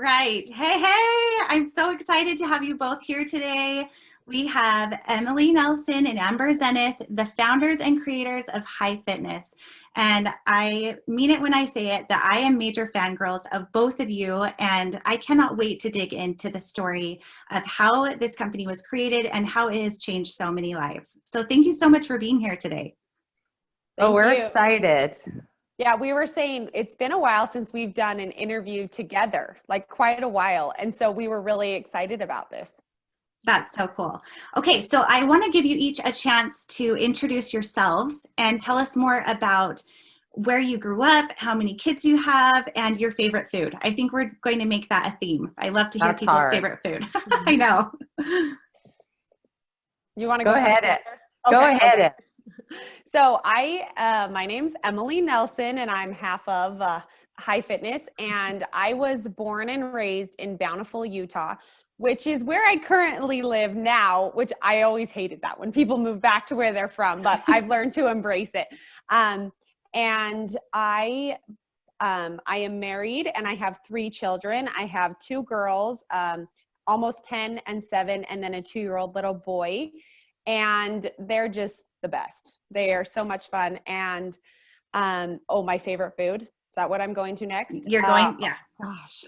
right. Hey, I'm so excited to have you both here today. We have Emily Nelson and Amber Zenith, the founders and creators of High Fitness. And I mean it when I say it that I am major fangirls of both of you, and I cannot wait to dig into the story of how this company was created and how it has changed so many lives. So thank you so much for being here today. We're excited. Yeah, we were saying it's been a while since we've done an interview together, like quite a while. And so we were really excited about this. That's so cool. Okay, so I want to give you each a chance to introduce yourselves and tell us more about where you grew up, how many kids you have, and your favorite food. I think we're going to make that a theme. I love to hear people's favorite food. I know. You want to go ahead? First, go ahead. So my name's Emily Nelson, and I'm half of High Fitness, and I was born and raised in Bountiful, Utah, which is where I currently live now, which I always hated that when people move back to where they're from, but I've learned to embrace it. And I am married, and I have 3 children. I have 2 girls, almost 10 and 7, and then a 2-year-old little boy. And they're just the best. They are so much fun. And my favorite food. Is that what I'm going to next? You're going, yeah. Gosh.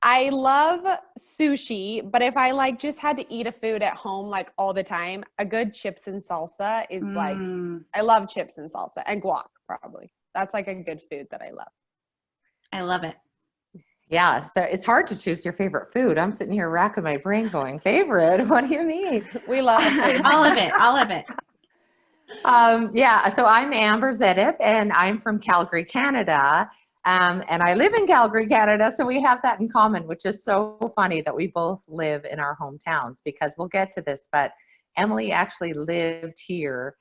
I love sushi, but if I just had to eat a food at home all the time, a good chips and salsa is I love chips and salsa and guac probably. That's a good food that I love. I love it. Yeah, so it's hard to choose your favorite food. I'm sitting here racking my brain going, favorite? What do you mean? We love food. All of it. Yeah, so I'm Amber Zenith, and I'm from Calgary, Canada. And I live in Calgary, Canada, so we have that in common, which is so funny that we both live in our hometowns, because we'll get to this, but Emily actually lived here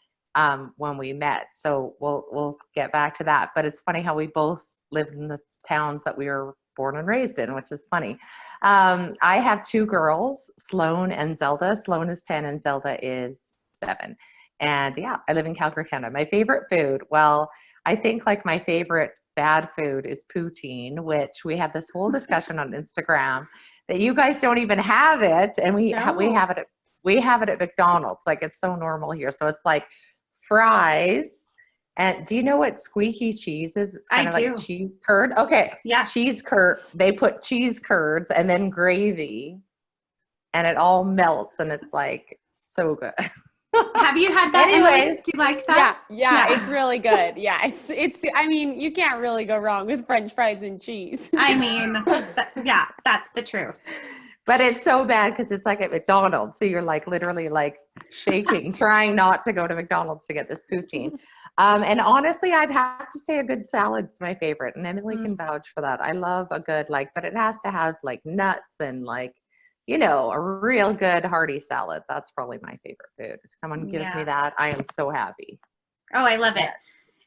when we met, so we'll get back to that. But it's funny how we both lived in the towns that we were born and raised in, which is funny. I have 2 girls, Sloan and Zelda. Sloan is 10 and Zelda is 7. And yeah, I live in Calgary, Canada. My favorite food, well, I think my favorite bad food is poutine, which we had this whole discussion on Instagram that you guys don't even have it, and we have it at McDonald's. It's so normal here. So it's fries. And do you know what squeaky cheese is? It's kind of like cheese curd. Okay. Yeah. Cheese curd. They put cheese curds and then gravy, and it all melts, and it's so good. Have you had that, Emily? Do you like that? Yeah, it's really good. Yeah, it's. I mean, you can't really go wrong with French fries and cheese. I mean, that's the truth. But it's so bad because it's at McDonald's, so you're literally shaking, trying not to go to McDonald's to get this poutine. And honestly, I'd have to say a good salad's my favorite, and Emily can vouch for that. I love a good but it has to have nuts and a real good hearty salad. That's probably my favorite food. If someone gives me that, I am so happy. Oh, I love it.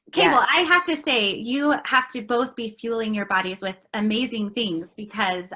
Okay, well, I have to say, you have to both be fueling your bodies with amazing things, because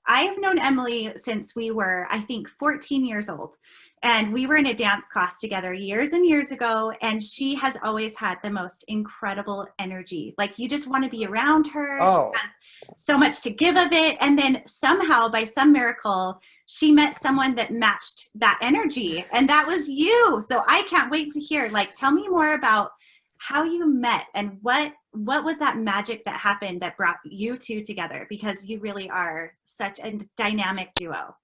I have known Emily since we were, I think, 14 years old. And we were in a dance class together years and years ago, and she has always had the most incredible energy. You just want to be around her. Oh. She has so much to give of it. And then somehow, by some miracle, she met someone that matched that energy, and that was you. So I can't wait to hear, tell me more about how you met and what was that magic that happened that brought you 2 together, because you really are such a dynamic duo.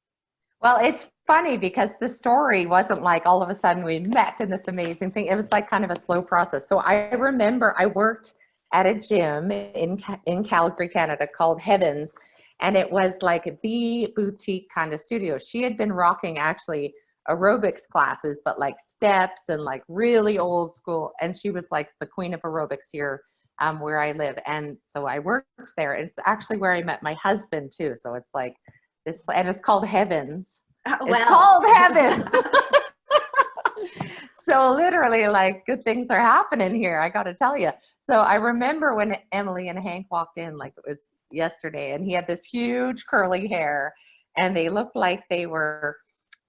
Well, it's funny because the story wasn't all of a sudden we met in this amazing thing. It was kind of a slow process. So I remember I worked at a gym in Calgary, Canada called Heavens. And it was the boutique kind of studio. She had been rocking actually aerobics classes, but steps and really old school. And she was the queen of aerobics here where I live. And so I worked there. It's actually where I met my husband too. So it's this, and it's called Heavens. It's called Heaven. So literally good things are happening here, I got to tell you. So I remember when Emily and Hank walked in, it was yesterday, and he had this huge curly hair, and they looked like they were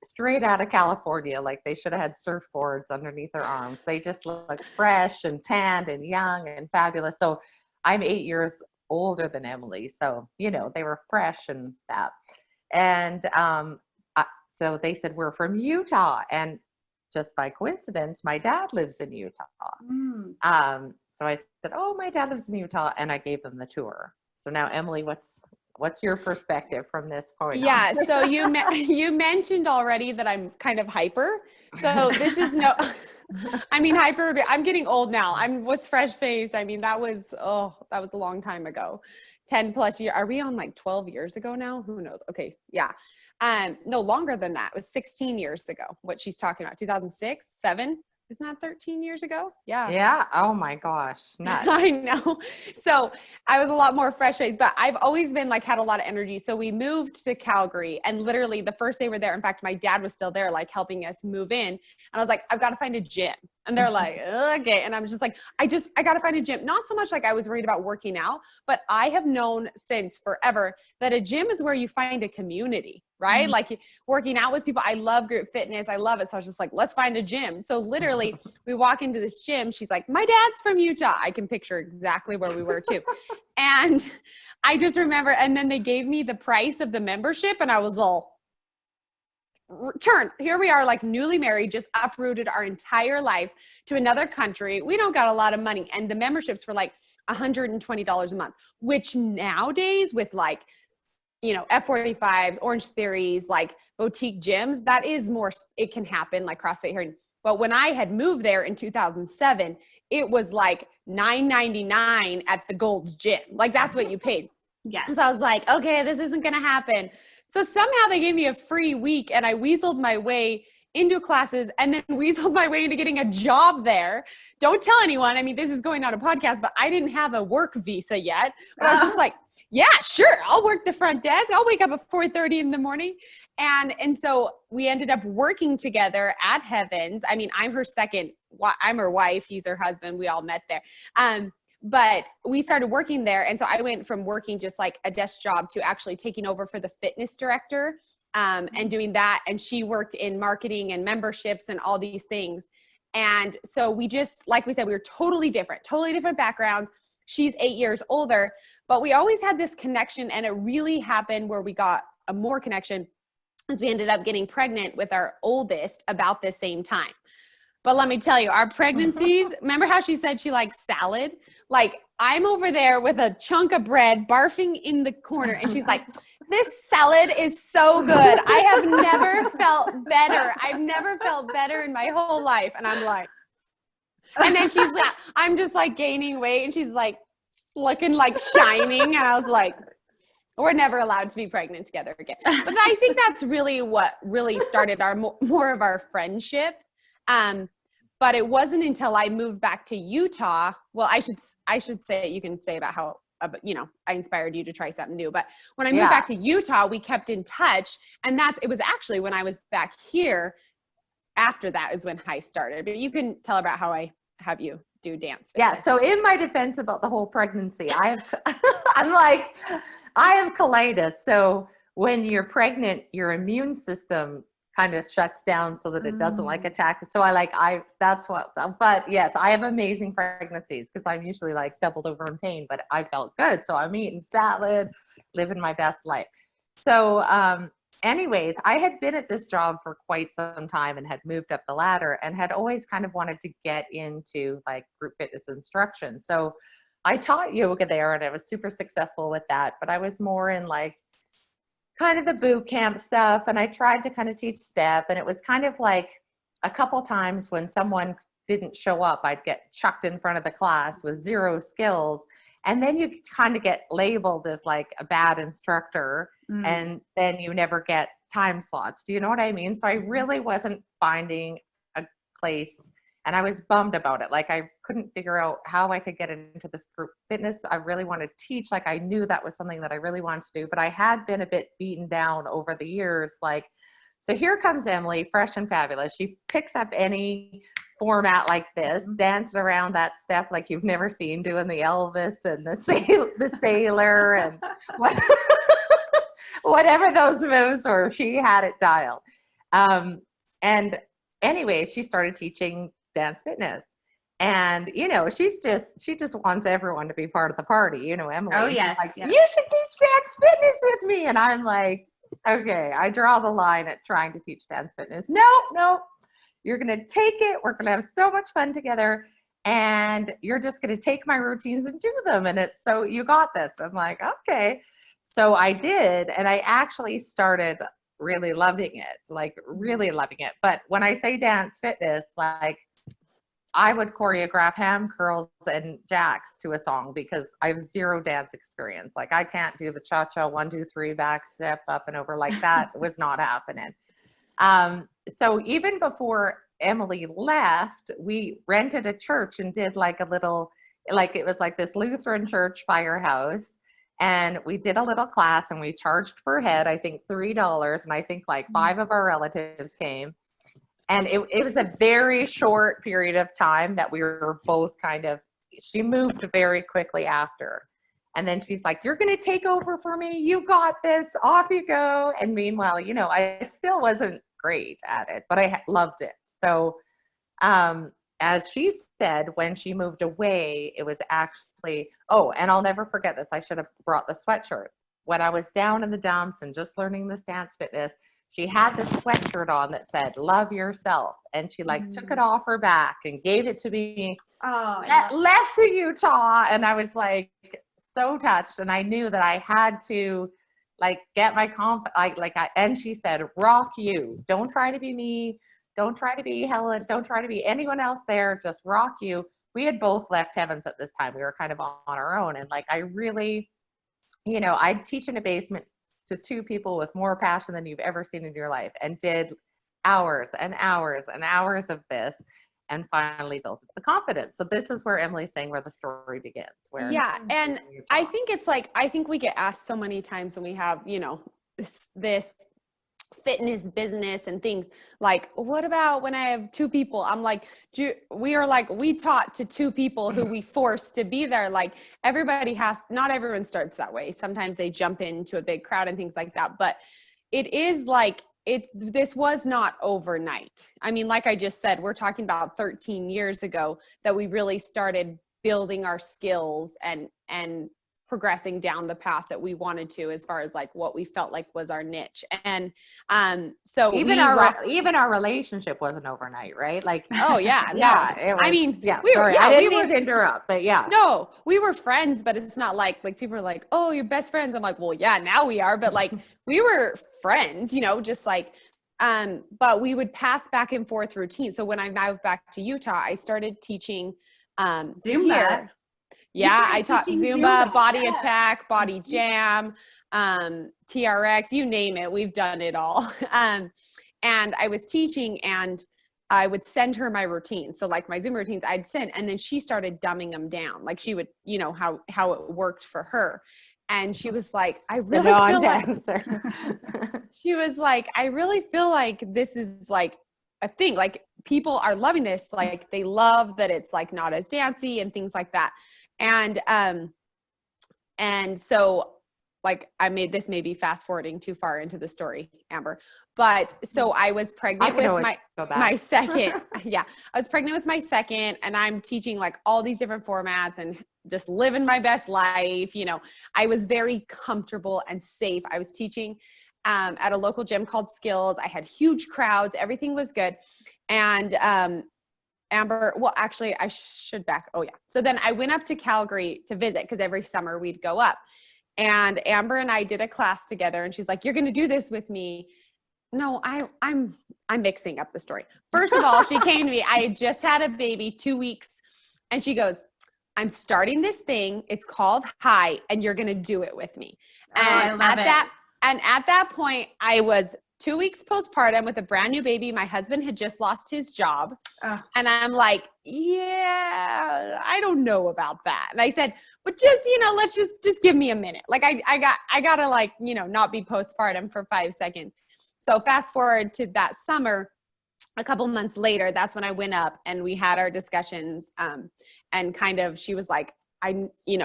straight out of California. They should have had surfboards underneath their arms. They just looked fresh and tanned and young and fabulous. So I'm 8 years older than Emily. So, you know, they were fresh and that. And so they said, we're from Utah. And just by coincidence, my dad lives in Utah. So I said, oh, my dad lives in Utah. And I gave them the tour. So now, Emily, what's your perspective from this point Yeah. on? So you mentioned already that I'm kind of hyper. So this is I mean, hyper, I'm getting old now. Was fresh faced. I mean, that was a long time ago, 10 plus years. Are we on like 12 years ago now? Who knows? Okay. Yeah. No, longer than that. It was 16 years ago, what she's talking about. 2006, 7. Isn't that 13 years ago? Yeah. Yeah. Oh my gosh. Nuts. I know. So I was a lot more fresh faced, but I've always been like, had a lot of energy. So we moved to Calgary, and literally the first day we're there, in fact, my dad was still there, like helping us move in. And I was like, I've got to find a gym. And they're like, okay. And I'm just like, I got to find a gym. Not so much like I was worried about working out, but I have known since forever that a gym is where you find a community, right? Like working out with people. I love group fitness. I love it. So I was just like, let's find a gym. So literally we walk into this gym. She's like, my dad's from Utah. I can picture exactly where we were too. And I just remember, and then they gave me the price of the membership, and I was all, here we are, like newly married, just uprooted our entire lives to another country. We don't got a lot of money. And the memberships were like $120 a month, which nowadays with like, you know, F45s, Orange Theories, like boutique gyms, that is more, it can happen like CrossFit here. But when I had moved there in 2007, it was like $9.99 at the Gold's Gym. Like that's what you paid. Yes. So I was like, okay, this isn't going to happen. So somehow they gave me a free week, and I weaseled my way into classes and then weaseled my way into getting a job there. Don't tell anyone. I mean, this is going on a podcast, but I didn't have a work visa yet. But I was just like, yeah, sure. I'll work the front desk. I'll wake up at 4:30 in the morning. And so we ended up working together at Heavens. I mean, I'm her wife. He's her husband. We all met there. But we started working there. And so I went from working just like a desk job to actually taking over for the fitness director and doing that. And she worked in marketing and memberships and all these things. And so we just, like we said, we were totally different backgrounds. She's 8 years older, but we always had this connection, and it really happened where we got a more connection as we ended up getting pregnant with our oldest about the same time. But let me tell you, our pregnancies, remember how she said she likes salad? Like I'm over there with a chunk of bread barfing in the corner, and she's like, this salad is so good. I have never felt better. I've never felt better in my whole life. And I'm like, and then she's like, I'm just like gaining weight, and she's like looking like shining. And I was like, we're never allowed to be pregnant together again. But I think that's really what really started our more of our friendship. But it wasn't until I moved back to Utah. Well, I should say, you can say about how, you know, I inspired you to try something new. But when I moved back to Utah, we kept in touch. And it was actually when I was back here, after that is when I started. But you can tell about how I have you do dance fitness. Yeah. So in my defense about the whole pregnancy, I have colitis. So when you're pregnant, your immune system kind of shuts down so that it doesn't like attack. So but yes, I have amazing pregnancies because I'm usually like doubled over in pain, but I felt good. So I'm eating salad, living my best life. So, anyways, I had been at this job for quite some time and had moved up the ladder and had always kind of wanted to get into like group fitness instruction. So I taught yoga there, and I was super successful with that, but I was more in like kind of the boot camp stuff. And I tried to kind of teach step, and it was kind of like a couple times when someone didn't show up, I'd get chucked in front of the class with zero skills. And then you kind of get labeled as like a bad instructor, and then you never get time slots. Do you know what I mean? So I really wasn't finding a place, and I was bummed about it. Like I couldn't figure out how I could get into this group fitness. I really wanted to teach. Like I knew that was something that I really wanted to do, but I had been a bit beaten down over the years. Like, so here comes Emily, fresh and fabulous. She picks up any format like this, dancing around that step like you've never seen, doing the Elvis and the sailor and whatever those moves were, she had it dialed. And anyway, she started teaching dance fitness. And, you know, she just wants everyone to be part of the party, you know, Emily. Oh, She's yes. like, Yeah. you should teach dance fitness with me. And I'm like, okay, I draw the line at trying to teach dance fitness. No, you're going to take it. We're going to have so much fun together. And you're just going to take my routines and do them. And it's so, you got this. I'm like, okay. So I did. And I actually started really loving it, like really loving it. But when I say dance fitness, like I would choreograph ham curls and jacks to a song because I have zero dance experience. Like I can't do the cha-cha 1, 2, 3 back step up and over, like that was not happening. So even before Emily left, we rented a church and did like a little, like it was like this Lutheran church firehouse. And we did a little class and we charged per head, I think $3. And I think like 5 of our relatives came. And it was a very short period of time that we were both kind of, she moved very quickly after. And then she's like, you're going to take over for me. You got this. Off you go. And meanwhile, you know, I still wasn't great at it, but I loved it. So as she said, when she moved away, it was actually, oh, and I'll never forget this. I should have brought the sweatshirt. When I was down in the dumps and just learning this dance fitness, she had this sweatshirt on that said, love yourself. And she like took it off her back and gave it to me. Oh, Left to Utah. And I was like so touched. And I knew that I had to like get my and she said, rock you. Don't try to be me. Don't try to be Helen. Don't try to be anyone else there. Just rock you. We had both left Heavens at this time. We were kind of on our own. And like, I really, you know, I'd teach in a basement to 2 people with more passion than you've ever seen in your life, and did hours and hours and hours of this, and finally built the confidence. So this is where Emily's saying where the story begins. Where Yeah. And I think it's like, I think we get asked so many times when we have, you know, this fitness business and things like, what about when I have 2 people? I'm like, we taught to 2 people who we forced to be there. Like everybody not everyone starts that way. Sometimes they jump into a big crowd and things like that. But it is like, this was not overnight. I mean, like I just said, we're talking about 13 years ago that we really started building our skills and progressing down the path that we wanted to, as far as like what we felt like was our niche. And so even our relationship wasn't overnight, right? Like, oh yeah, no. Yeah, I mean, yeah. I didn't mean to interrupt, but yeah. No, we were friends, but it's not like people are like, oh, you're best friends. I'm like, well, yeah, now we are, but like we were friends, you know, just like, but we would pass back and forth routines. So when I moved back to Utah, I started teaching Zumba. Here. Yeah, I taught Zumba, body attack, body jam, TRX, you name it. We've done it all. And I was teaching, and I would send her my routine. So like my Zoom routines I'd send, and then she started dumbing them down. Like she would, you know, how it worked for her. And she was like, I really feel like, she was like, I really feel like this is like a thing. Like people are loving this. Like they love that it's like not as dancey and things like that. And so like I made this maybe fast forwarding too far into the story, Amber, but so I was pregnant with my second. Yeah. I was pregnant with my second, and I'm teaching like all these different formats and just living my best life. You know, I was very comfortable and safe. I was teaching at a local gym called Skills. I had huge crowds. Everything was good. And, Amber, well, actually I should back. Oh yeah. So then I went up to Calgary to visit, because every summer we'd go up, and Amber and I did a class together, and she's like, you're going to do this with me. No, I'm mixing up the story. First of all, she came to me. I had just had a baby 2 weeks, and she goes, I'm starting this thing. It's called High, and you're going to do it with me. And at that point, I was 2 weeks postpartum with a brand new baby. My husband had just lost his job. And I'm like, yeah, I don't know about that. And I said, but just, you know, let's just give me a minute. Like I gotta like, you know, not be postpartum for 5 seconds. So fast forward to that summer, a couple months later, that's when I went up and we had our discussions. And kind of, she was like,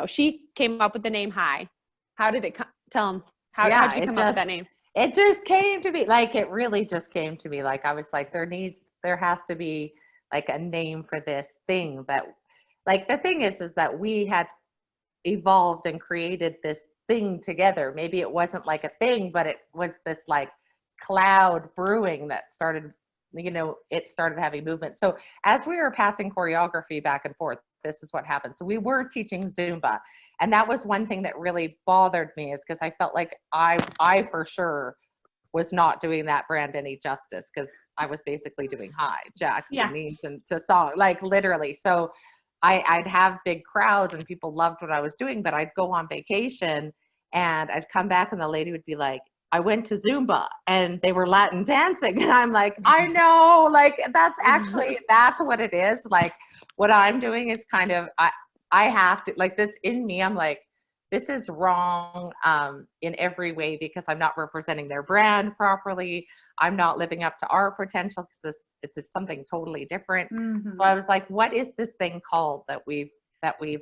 she came up with the name High. How did it come? Tell them, how did you come up with that name? It just came to me, like, it really just came to me. Like, I was like, there has to be like a name for this thing that, like, the thing is that we had evolved and created this thing together. Maybe it wasn't like a thing, but it was this like cloud brewing that started, you know, it started having movement. So as we were passing choreography back and forth, this is what happened. So we were teaching Zumba. And that was one thing that really bothered me, is because I felt like I for sure was not doing that brand any justice, because I was basically doing high jacks and knees and to song, like literally. So I'd have big crowds and people loved what I was doing, but I'd go on vacation and I'd come back and the lady would be like, I went to Zumba and they were Latin dancing. And I'm like, I know, like, that's actually, that's what it is. Like, what I'm doing is kind of, I have to, like, that's in me. I'm like, this is wrong in every way, because I'm not representing their brand properly. I'm not living up to our potential, because it's something totally different. Mm-hmm. So I was like, what is this thing called that we've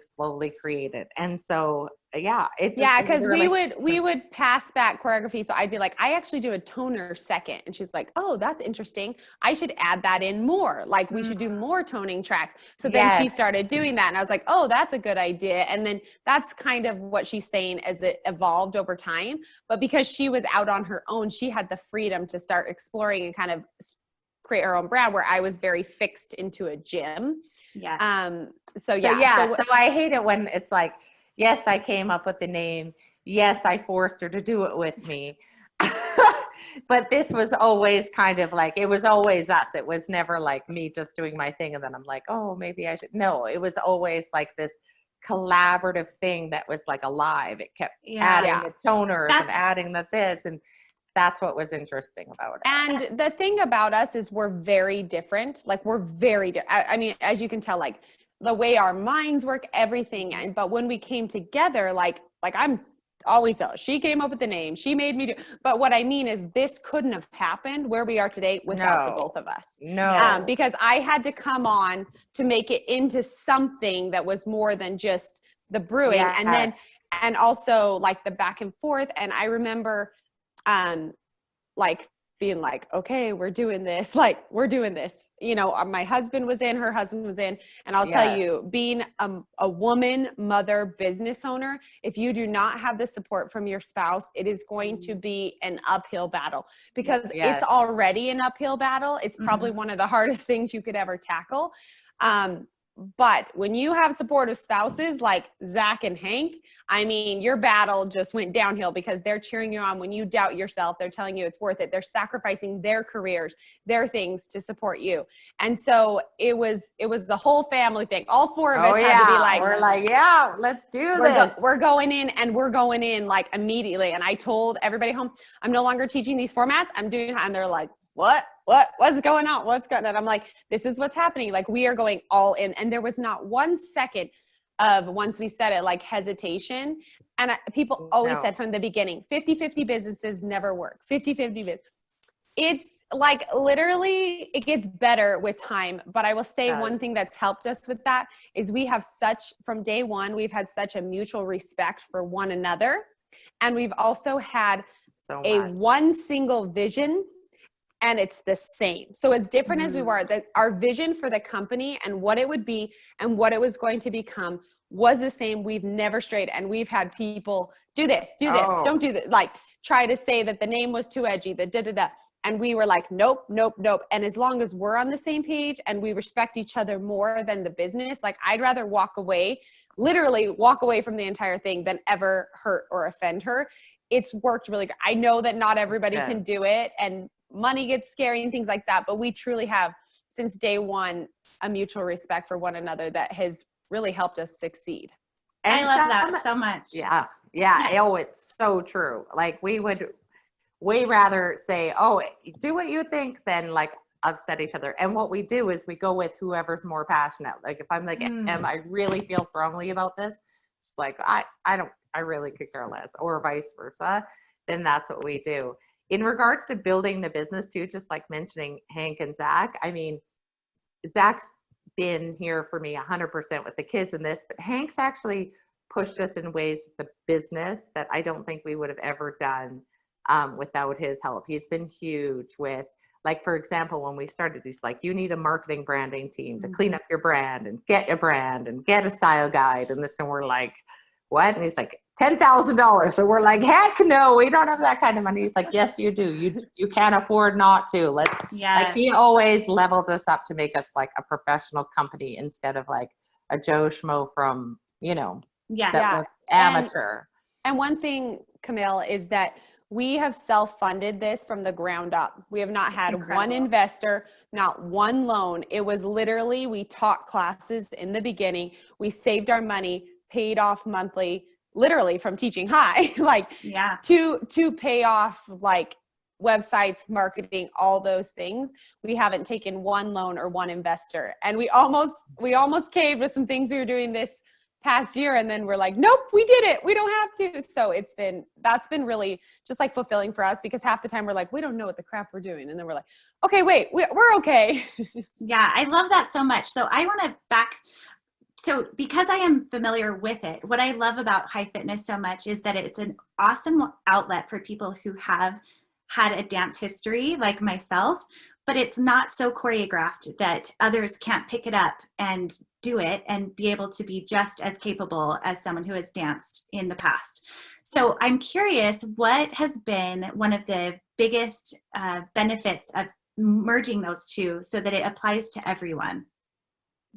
slowly created? And so because we would pass back choreography. So I'd be like, I actually do a toner second, and she's like, oh, that's interesting, I should add that in more, like we should do more toning tracks. So then she started doing that, and I was like, oh, that's a good idea. And then that's kind of what she's saying as it evolved over time. But because she was out on her own, she had the freedom to start exploring and kind of create her own brand, where I was very fixed into a gym. So I hate it when it's like, yes, I came up with the name. Yes, I forced her to do it with me. But this was always kind of like, it was always us. It was never like me just doing my thing and then I'm like, oh, maybe I should. No, it was always like this collaborative thing that was like alive. It kept adding the toners and adding the this, and that's what was interesting about it. And the thing about us is we're very different. Like, we're very I mean, as you can tell, like the way our minds work, everything. But when we came together, like I'm always tell, she came up with the name, she made me do. But what I mean is, this couldn't have happened where we are today without the both of us. Because I had to come on to make it into something that was more than just the brewing. And then, and also like the back and forth. And I remember, like being like, okay, we're doing this. You know, my husband was in, her husband was in. And I'll tell you, being a woman, mother, business owner, if you do not have the support from your spouse, it is going to be an uphill battle, because it's already an uphill battle. It's probably one of the hardest things you could ever tackle. But when you have supportive spouses like Zach and Hank, I mean, your battle just went downhill, because they're cheering you on when you doubt yourself. They're telling you it's worth it. They're sacrificing their careers, their things to support you. And so it was the whole family thing. All four of us had to be like, we're like, let's do this. We're going in like immediately. And I told everybody home, I'm no longer teaching these formats. I'm doing, and they're like, what's going on? What's going on? I'm like, this is what's happening. Like, we are going all in. And there was not 1 second of, once we said it, like hesitation. And people always said from the beginning, 50-50 businesses never work. 50-50 business. It's like, literally, it gets better with time. But I will say one thing that's helped us with that is we have from day one, we've had such a mutual respect for one another. And we've also had one single vision. And it's the same. So as different as we were, our vision for the company and what it would be and what it was going to become was the same. We've never strayed. And we've had people do this, don't do this. Like, try to say that the name was too edgy, the And we were like, nope. And as long as we're on the same page and we respect each other more than the business, like, I'd rather literally walk away from the entire thing than ever hurt or offend her. It's worked really good. I know that not everybody can do it, and money gets scary and things like that, but we truly have, since day one, a mutual respect for one another that has really helped us succeed. And I love that so much. Yeah. Oh, it's so true. Like, we would way rather say, oh, do what you think, than like upset each other. And what we do is we go with whoever's more passionate. Like, if I'm like, I really feel strongly about this, it's like, I really could care less, or vice versa, then that's what we do. In regards to building the business too, just like mentioning Hank and Zach, I mean, Zach's been here for me 100% with the kids in this, but Hank's actually pushed us in ways with the business that I don't think we would have ever done without his help. He's been huge with like, for example, when we started, he's like, you need a marketing branding team to clean up your brand and get a style guide and this. And we're like, what? And he's like, $10,000. So we're like, heck no, we don't have that kind of money. He's like, yes, you do. You can't afford not to. Like, he always leveled us up to make us like a professional company instead of like a Joe Schmo from, amateur. And one thing, Camille, is that we have self-funded this from the ground up. We have not had one investor, not one loan. It was literally, we taught classes in the beginning. We saved our money, paid off monthly, literally from teaching high, to pay off like websites, marketing, all those things. We haven't taken one loan or one investor. And we almost caved with some things we were doing this past year, and then we're like, nope, we did it, we don't have to. So that's been really just like fulfilling for us, because half the time we're like, we don't know what the crap we're doing, and then we're like, okay, wait, we're okay. Yeah, I love that so much. So I want to because I am familiar with it, what I love about high fitness so much is that it's an awesome outlet for people who have had a dance history like myself, but it's not so choreographed that others can't pick it up and do it and be able to be just as capable as someone who has danced in the past. So I'm curious, what has been one of the biggest benefits of merging those two so that it applies to everyone?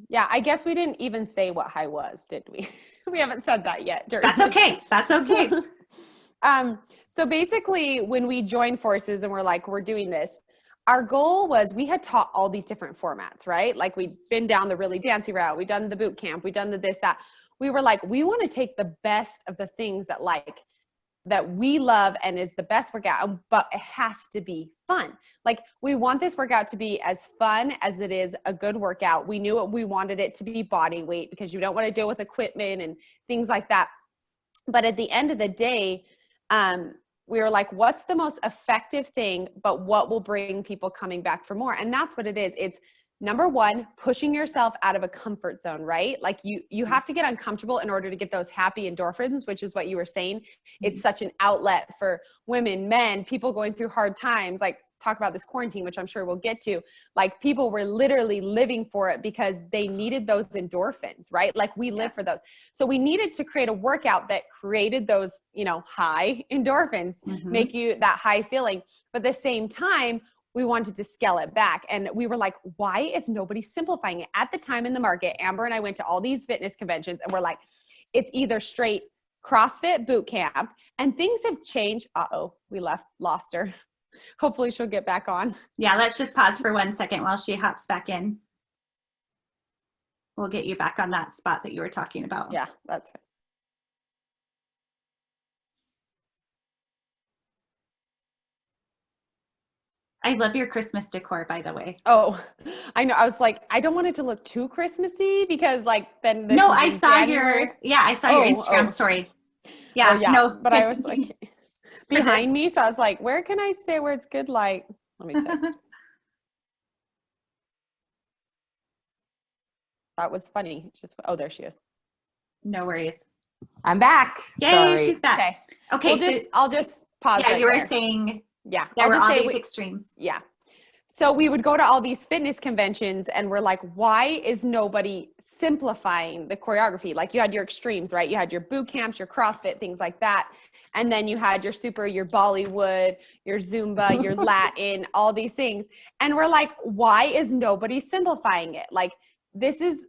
Yeah, I guess we didn't even say what high was, did we? We haven't said that yet. That's okay. That's okay. So basically, when we joined forces and we're like, we're doing this, our goal was, we had taught all these different formats, right? Like, we'd been down the really dancey route. We'd done the boot camp. We'd done the this, that. We were like, we want to take the best of the things that we love and is the best workout, but it has to be fun. Like, we want this workout to be as fun as it is a good workout. We knew we wanted it to be body weight, because you don't want to deal with equipment and things like that. But at the end of the day, we were like, what's the most effective thing, but what will bring people coming back for more? And that's what it is. It's, number one, pushing yourself out of a comfort zone, right? Like, you have to get uncomfortable in order to get those happy endorphins, which is what you were saying. It's such an outlet for women, men, people going through hard times. Like, talk about this quarantine, which I'm sure we'll get to. Like, people were literally living for it because they needed those endorphins, right? Like, we live for those. So we needed to create a workout that created those, high endorphins, make you that high feeling. But at the same time, we wanted to scale it back. And we were like, why is nobody simplifying it? At the time in the market, Amber and I went to all these fitness conventions, and we're like, it's either straight CrossFit boot camp, and things have changed. Uh-oh, we lost her. Hopefully she'll get back on. Yeah, let's just pause for 1 second while she hops back in. We'll get you back on that spot that you were talking about. Yeah, that's fine. I love your Christmas decor, by the way. Oh, I know. I was like, I don't want it to look too Christmassy, because then no, I saw your Instagram story. Yeah, no, but I was like behind me, so I was like, where can I say where it's good light? Let me text. That was funny. There she is. No worries. I'm back. Yay, Sorry. she's back. Okay, I'll just pause. Yeah, you were saying. Yeah, there were all these extremes. Yeah. So we would go to all these fitness conventions, and we're like, why is nobody simplifying the choreography? Like, you had your extremes, right? You had your boot camps, your CrossFit, things like that. And then you had your Bollywood, your Zumba, your Latin, all these things. And we're like, why is nobody simplifying it? Like, this is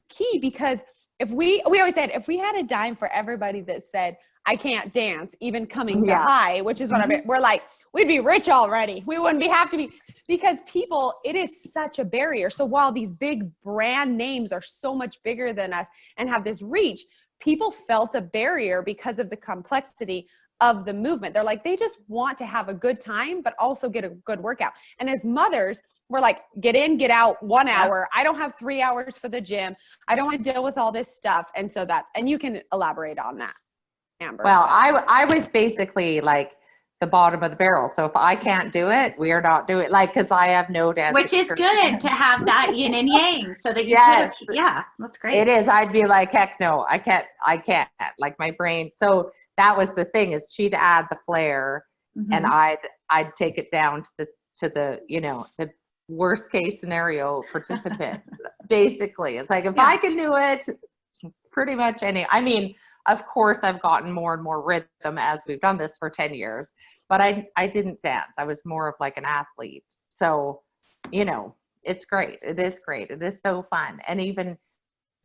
key, because we always said, if we had a dime for everybody that said, I can't dance, even coming to high, which is what we're like, we'd be rich already. We wouldn't have to be, because people, it is such a barrier. So while these big brand names are so much bigger than us and have this reach, people felt a barrier because of the complexity of the movement. They're like, they just want to have a good time, but also get a good workout. And as mothers, we're like, get in, get out, 1 hour. I don't have 3 hours for the gym. I don't want to deal with all this stuff. And so and you can elaborate on that, Amber. Well, I was basically like the bottom of the barrel. So if I can't do it, we are not doing it. Like, because I have no dance. Which is good to have that yin and yang, so that you that's great. It is. I'd be like, heck no, I can't. Like, my brain. So that was the thing, is she'd add the flair, and I'd take it down to this to the, you know, the worst case scenario participant. Basically, it's like, if I can do it, pretty much I mean, of course, I've gotten more and more rhythm as we've done this for 10 years, but I didn't dance. I was more of like an athlete. So, you know, it's great. It is great. It is so fun. And even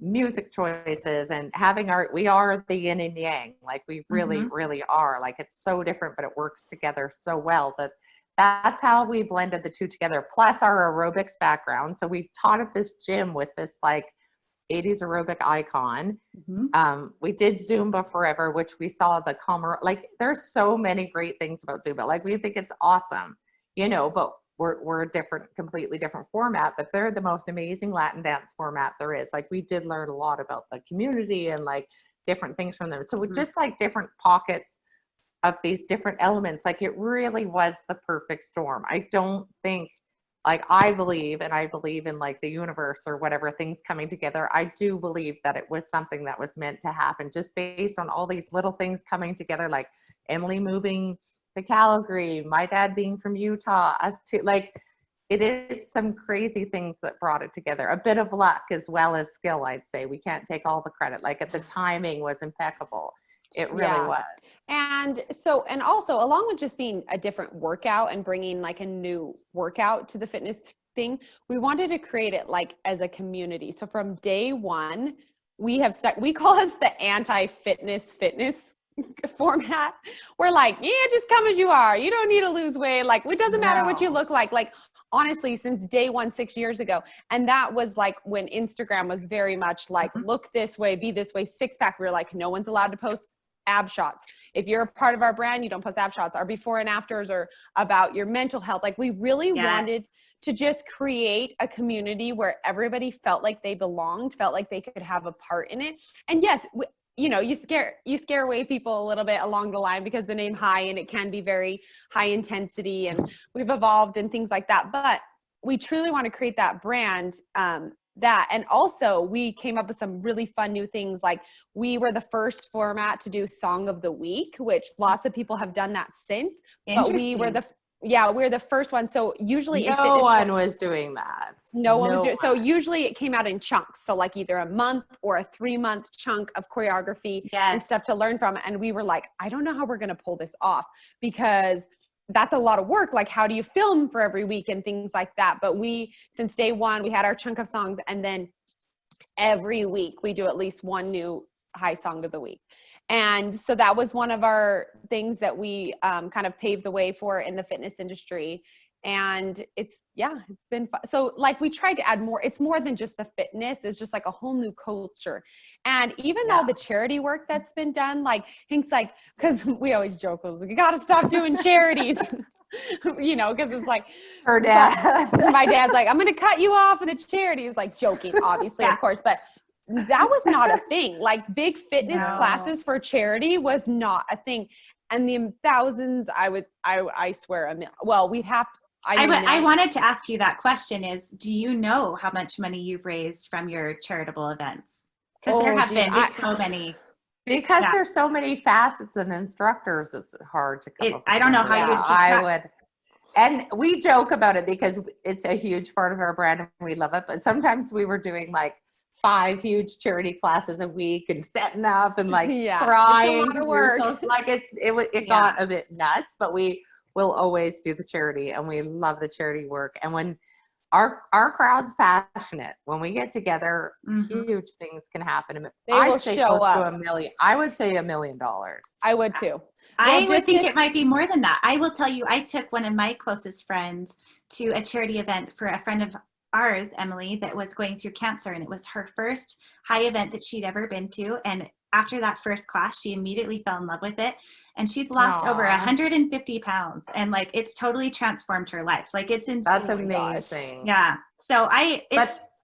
music choices and having we are the yin and yang. Like, we really, really are. Like, it's so different, but it works together so well that's how we blended the two together. Plus our aerobics background. So we taught at this gym with this like 80s aerobic icon. We did Zumba forever, which we saw the like, there's so many great things about Zumba. Like, we think it's awesome, you know, but we're a different, completely different format, but they're the most amazing Latin dance format there is. Like, we did learn a lot about the community and like different things from them. So we just like different pockets of these different elements. Like, it really was the perfect storm. I don't think, like, I believe in like the universe or whatever, things coming together. I do believe that it was something that was meant to happen, just based on all these little things coming together, like Emily moving to Calgary, my dad being from Utah, us too. Like, it is some crazy things that brought it together. A bit of luck as well as skill, I'd say. We can't take all the credit. Like, the timing was impeccable. It really was. And so, and also along with just being a different workout and bringing like a new workout to the fitness thing, we wanted to create it like as a community. So from day one, we call us the anti-fitness format. We're like, yeah, just come as you are. You don't need to lose weight. Like, it doesn't matter what you look like. Like, honestly, since day one, 6 years ago. And that was like when Instagram was very much like, look this way, be this way, six pack. We were like, no one's allowed to post ab shots. If you're a part of our brand, you don't post ab shots. Our before and afters are about your mental health. Like, we really wanted to just create a community where everybody felt like they belonged, felt like they could have a part in it. And yes, you know, you scare away people a little bit along the line because the name High, and it can be very high intensity, and we've evolved and things like that. But we truly want to create that brand, and also we came up with some really fun new things. Like, we were the first format to do Song of the Week, which lots of people have done that since, but we were the first one. So usually no one was doing that. No one was doing. So usually it came out in chunks. So like either a month or a 3-month chunk of choreography and stuff to learn from. And we were like, I don't know how we're going to pull this off, because that's a lot of work. Like, how do you film for every week and things like that? But since day one, we had our chunk of songs, and then every week we do at least one new High Song of the Week. And so that was one of our things that we kind of paved the way for in the fitness industry. And it's been fun. So like, we tried to add more. It's more than just the fitness. It's just like a whole new culture. And even all the charity work that's been done, like Hank's like, because we always joke, you got to stop doing charities, you know, because it's like her dad. My dad's like, I'm going to cut you off of the charities, like joking, obviously, of course, but that was not a thing. Like, big fitness classes for charity was not a thing. And the thousands, I swear, we'd have to. I wanted to ask you that question is, do you know how much money you've raised from your charitable events? Because there have been so many. Because there's so many facets and instructors, it's hard to come up with. I don't know how you would keep track. And we joke about it because it's a huge part of our brand and we love it. But sometimes we were doing like 5 huge charity classes a week and setting up and like crying. It's a lot of work. So like it got a bit nuts, but we will always do the charity, and we love the charity work. And when our crowd's passionate, when we get together, huge things can happen. I'd say close to $1 million. I would say $1 million. I would too. I would think it might be more than that. I will tell you, I took one of my closest friends to a charity event for a friend of ours, Emily, that was going through cancer, and it was her first high event that she'd ever been to. And after that first class, she immediately fell in love with it, and she's lost over 150 pounds, and like, it's totally transformed her life. Like, it's insane. That's amazing. Yeah. So I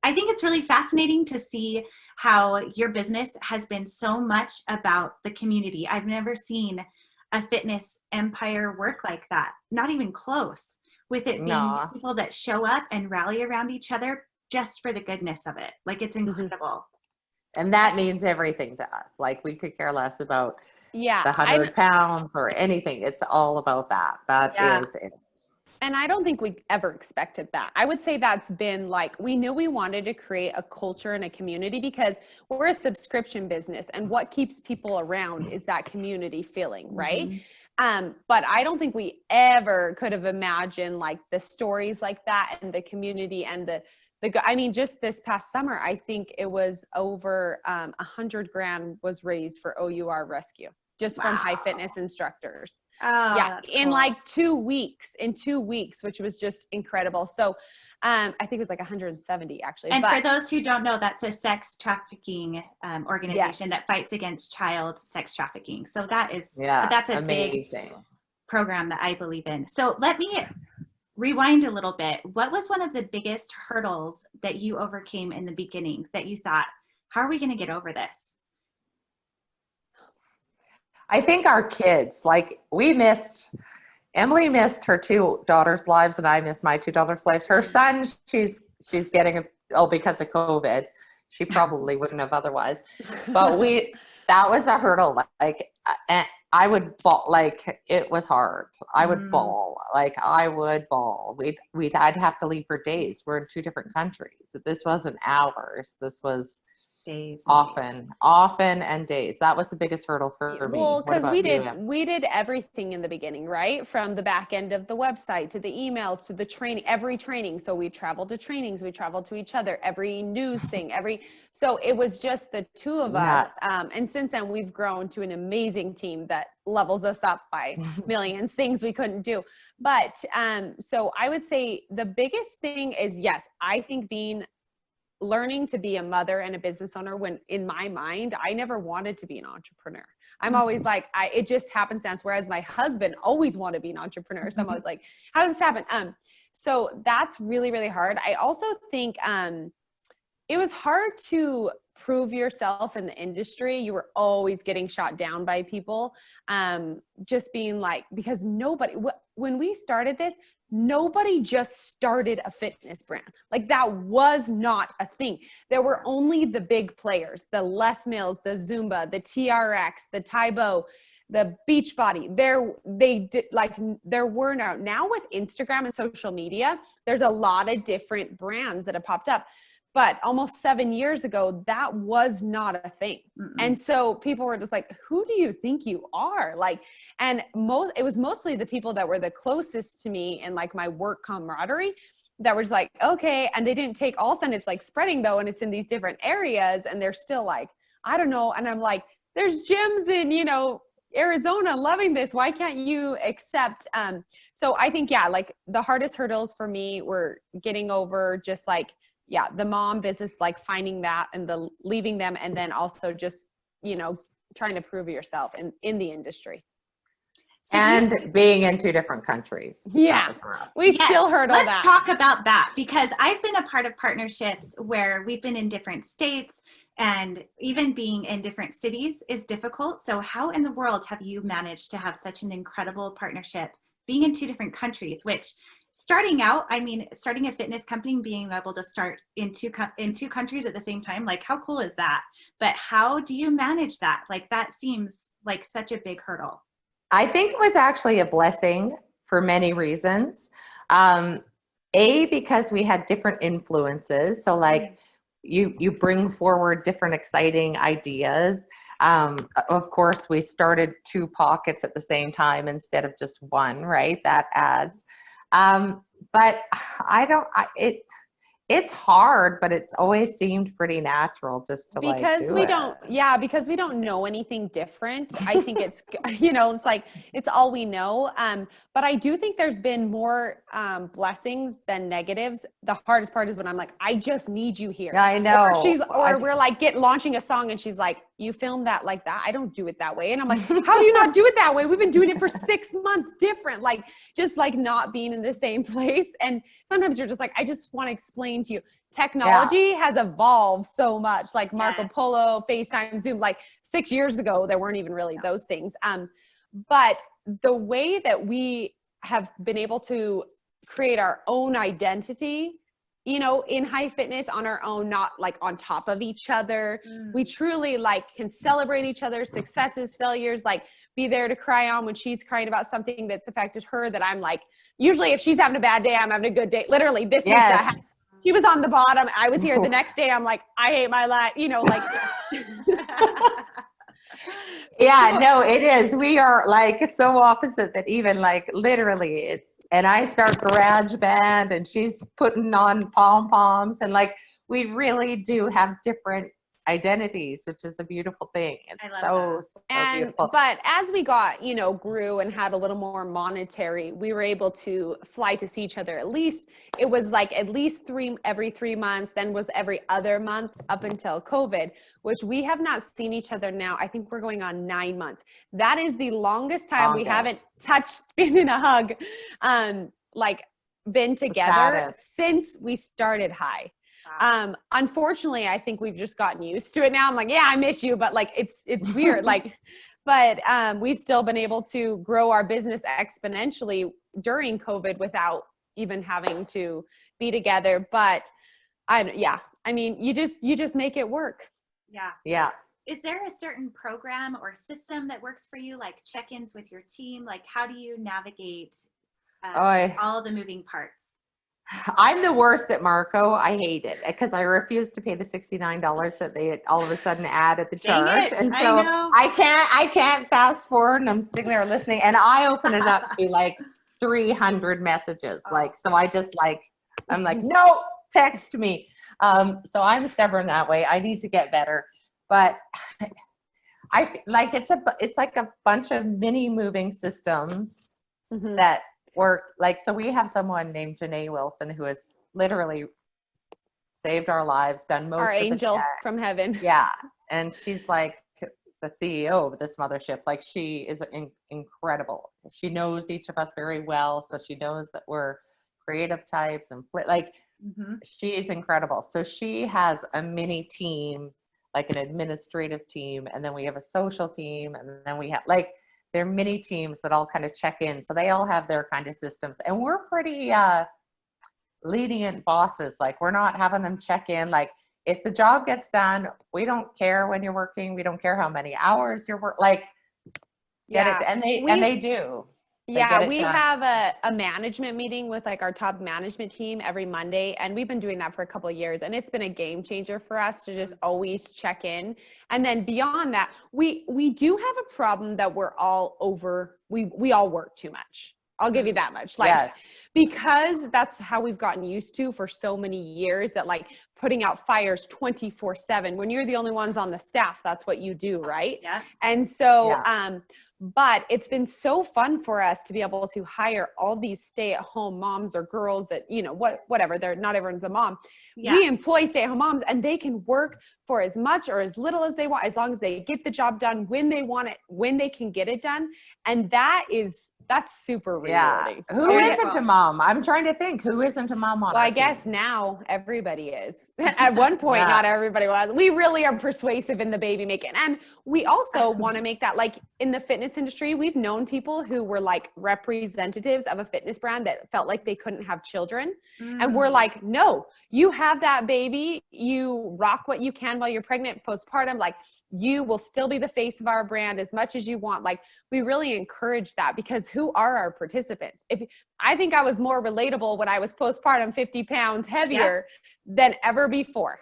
think it's really fascinating to see how your business has been so much about the community. I've never seen a fitness empire work like that. Not even close. With it being people that show up and rally around each other just for the goodness of it. Like, it's incredible. And that means everything to us. Like, we could care less about the 100 pounds or anything. It's all about that. That is it. And I don't think we ever expected that. I would say that's been like, we knew we wanted to create a culture and a community because we're a subscription business, and what keeps people around is that community feeling, right? But I don't think we ever could have imagined like the stories like that and the community and I mean, just this past summer, I think it was over 100 grand was raised for OUR Rescue, just from high fitness instructors. Oh, Yeah, that's in cool. like 2 weeks, which was just incredible. So I think it was like 170 actually. And but for those who don't know, that's a sex trafficking organization Yes. that fights against child sex trafficking. So that's a big amazing program that I believe in. So let me rewind a little bit. What was one of the biggest hurdles that you overcame in the beginning that you thought, how are we going to get over this? I think our kids, like Emily missed her 2 daughters' lives, and I missed my 2 daughters' lives. Her son, she's getting because of COVID. She probably wouldn't have otherwise. But that was a hurdle. Like I would bawl, like it was hard. I would bawl, like I would bawl. I'd have to leave for days. We're in 2 different countries. This wasn't hours. This was Days. often and days. That was the biggest hurdle for me. Well, because we you? did everything in the beginning, right? From the back end of the website to the emails to the training, every training. So we traveled to trainings, we traveled to each other, every news thing, so it was just the 2 of us. And since then we've grown to an amazing team that levels us up by millions things we couldn't do. But so I would say the biggest thing is, yes, I think learning to be a mother and a business owner, when in my mind, I never wanted to be an entrepreneur. I'm always like, it just happenstance. Whereas my husband always wanted to be an entrepreneur. So I'm always like, how did this happen? So that's really, really hard. I also think it was hard to prove yourself in the industry. You were always getting shot down by people. Just being like, because when we started this, nobody just started a fitness brand. Like that was not a thing. There were only the big players, the Les Mills, the Zumba, the TRX, the Taibo, the Beachbody. There were now with Instagram and social media, there's a lot of different brands that have popped up. But almost 7 years ago, that was not a thing. And so people were just like, who do you think you are? Like, and it was mostly the people that were the closest to me and like my work camaraderie that was like, okay. And they didn't take, all of a sudden it's like spreading though. And it's in these different areas and they're still like, I don't know. And I'm like, there's gyms in, Arizona loving this. Why can't you accept? So I think, like the hardest hurdles for me were getting over just like, the mom business, like finding that and leaving them. And then also just, trying to prove yourself in the industry. So and being in 2 different countries. Yeah. We still hurdle that. Let's talk about that, because I've been a part of partnerships where we've been in different states, and even being in different cities is difficult. So how in the world have you managed to have such an incredible partnership being in 2 different countries, which starting out, I mean, starting a fitness company, being able to start in two countries at the same time, like how cool is that? But how do you manage that? Like that seems like such a big hurdle. I think it was actually a blessing for many reasons. Because we had different influences. So like you bring forward different exciting ideas. Of course, we started 2 pockets at the same time instead of just 1, right? That adds. But it's hard, but it's always seemed pretty natural just to because we don't know anything different. I think it's, it's like, it's all we know. But I do think there's been more blessings than negatives. The hardest part is when I'm like, I just need you here. Yeah, I know. Or we're like launching a song and she's like, you filmed that like that? I don't do it that way. And I'm like, how do you not do it that way? We've been doing it for 6 months different, like just like not being in the same place. And sometimes you're just like, I just want to explain to you, technology has evolved so much, like Marco Polo, FaceTime, Zoom, like 6 years ago, there weren't even really those things. But the way that we have been able to create our own identity you know, in high fitness on our own, not like on top of each other. We truly like can celebrate each other's successes, failures, like be there to cry on when she's crying about something that's affected her, that I'm like, usually if she's having a bad day, I'm having a good day. Literally this week that happened. She was on the bottom. I was here the next day. I'm like, I hate my life, you know, like. Yeah, no, it is. We are like so opposite that even like literally it's, and I start garage band and she's putting on pom-poms, and like we really do have different identities, which is a beautiful thing. It's so beautiful. But as we got, you know, grew and had a little more monetary, we were able to fly to see each other. At least it was like at least every 3 months, then was every other month up until COVID, which we have not seen each other now. I think we're going on 9 months. That is the longest time we haven't been in a hug, like been together since we started high. Unfortunately, I think we've just gotten used to it now. I'm like, yeah, I miss you, but like, it's weird. Like, but, we've still been able to grow our business exponentially during COVID without even having to be together. But I mean, you just make it work. Yeah. Yeah. Is there a certain program or system that works for you? Like check-ins with your team? Like how do you navigate all the moving parts? I'm the worst at Marco. I hate it because I refuse to pay the $69 that they all of a sudden add at the charge. And so I can't fast forward, and I'm sitting there listening, and I open it up to like 300 messages. Like, so I just like, I'm like, no, text me. So I'm stubborn that way. I need to get better, but I like, it's like a bunch of mini moving systems that work. Like, so we have someone named Janae Wilson who has literally saved our lives, done most our of angel the from heaven. Yeah. And she's like the CEO of this mothership. Like, she is incredible. She knows each of us very well. So she knows that we're creative types and like, she is incredible. So she has a mini team, like an administrative team. And then we have a social team. And then we have like, they're mini teams that all kind of check in. So they all have their kind of systems, and we're pretty lenient bosses. Like, we're not having them check in. Like, if the job gets done, we don't care when you're working. We don't care how many hours you're working. Like, get it. And they do. Yeah, we have a management meeting with like our top management team every Monday, and we've been doing that for a couple of years, and it's been a game changer for us to just always check in. And then beyond that, we do have a problem that we're all over. We all work too much. I'll give you that much. Like, because that's how we've gotten used to for so many years, that like putting out fires 24/7 when you're the only ones on the staff, that's what you do. Right. Yeah. And so, but it's been so fun for us to be able to hire all these stay-at-home moms or girls that, you know, whatever, they're not everyone's a mom. We employ stay-at-home moms, and they can work for as much or as little as they want, as long as they get the job done when they want it, when they can get it done. And that's super rewarding. Who isn't a mom? I'm trying to think. Who isn't a mom on Well, our I guess team? now everybody is. At one point, not everybody was. We really are persuasive in the baby making. And we also want to make that, like, in the fitness industry, we've known people who were like representatives of a fitness brand that felt like they couldn't have children. And we're like, no, you have that baby. You rock what you can while you're pregnant, postpartum. Like, you will still be the face of our brand as much as you want. Like, we really encourage that, because who are our participants? I think I was more relatable when I was postpartum, 50 pounds heavier than ever before,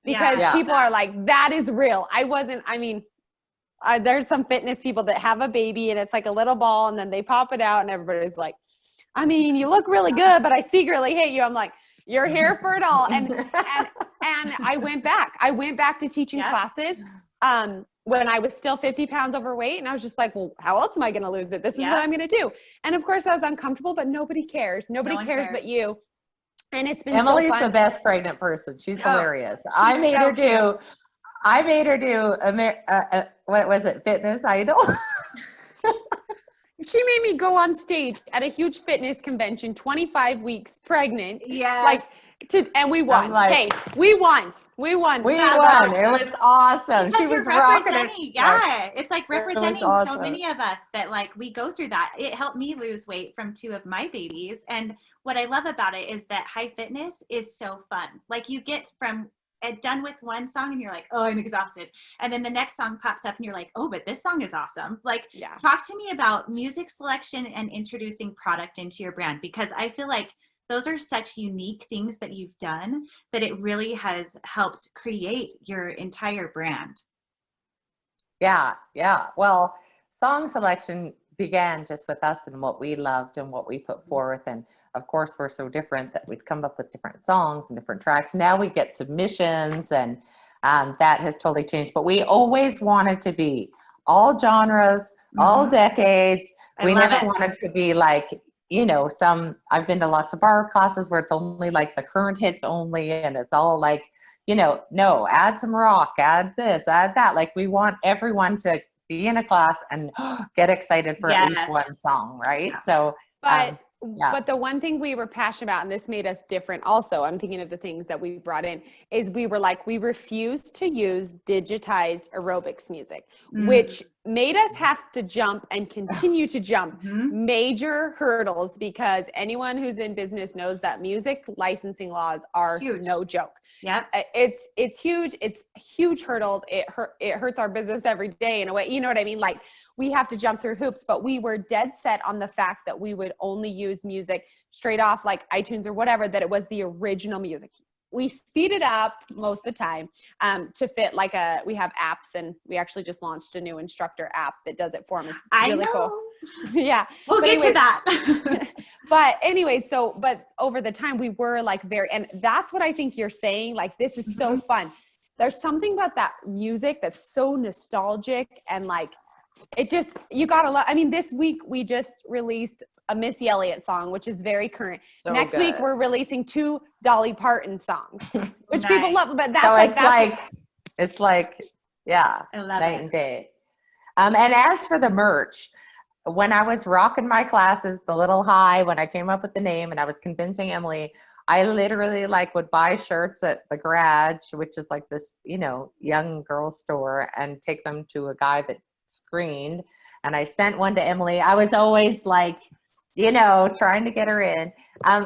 because people are like, that is real. There's some fitness people that have a baby and it's like a little ball and then they pop it out and everybody's like, I mean, you look really good, but I secretly hate you. I'm like, you're here for it all. And I went back to teaching classes when I was still 50 pounds overweight. And I was just like, well, how else am I going to lose it? This is what I'm going to do. And of course I was uncomfortable, but nobody cares. Nobody cares but you. And it's been Emily's so fun. the best pregnant person. She's hilarious. I made her do what was it? Fitness Idol. She made me go on stage at a huge fitness convention, 25 weeks pregnant. Yes. And we won. like- Hey, we won. We won. We won. It was awesome. Because She was you're rocking it. representing, yeah, it's like was representing so awesome. many of us that like we go through that. It helped me lose weight from 2 of my babies. And what I love about it is that high fitness is so fun. Like you get from done with one song and you're like, oh, I'm exhausted. And then the next song pops up and you're like, oh, but this song is awesome. Like, Yeah. talk to me about music selection and introducing product into your brand, because I feel like those are such unique things that you've done that it really has helped create your entire brand. Yeah. Well, song selection began just with us and what we loved and what we put forth. And of course, we're so different that we'd come up with different songs and different tracks. Now we get submissions, and that has totally changed. But we always wanted to be all genres, all decades. We never wanted to be like, you know, I've been to lots of bar classes where it's only like the current hits only, and it's all like, you know, no, add some rock, add this, add that. Like, we want everyone to be in a class and get excited for at least one song, right? Yeah. So, but the one thing we were passionate about, and this made us different also, I'm thinking of the things that we brought in, is we were like, we refused to use digitized aerobics music, which made us have to jump and continue to jump major hurdles, because anyone who's in business knows that music licensing laws are huge. No joke. Yep. It's huge. It's huge hurdles. It hurts our business every day in a way. You know what I mean? Like, we have to jump through hoops, but we were dead set on the fact that we would only use music straight off like iTunes or whatever, that it was the original music. We speed it up most of the time to fit like we have apps, and we actually just launched a new instructor app that does it for them. It's really cool. Yeah. We'll get to that. But anyway, but over the time we were like and that's what I think you're saying. Like, this is so fun. There's something about that music that's so nostalgic, and like, it just, you gotta love. I mean, this week we just released a Missy Elliott song, which is very current. So Next good. week we're releasing 2 Dolly Parton songs, which people love. But that's it's like, yeah, I love night it. and day. And as for the merch, when I was rocking my classes, the Little High, when I came up with the name and I was convincing Emily, I literally like would buy shirts at the Garage, which is like this, you know, young girl store, and take them to a guy that screened. And I sent one to Emily. I was always like, you know, trying to get her in.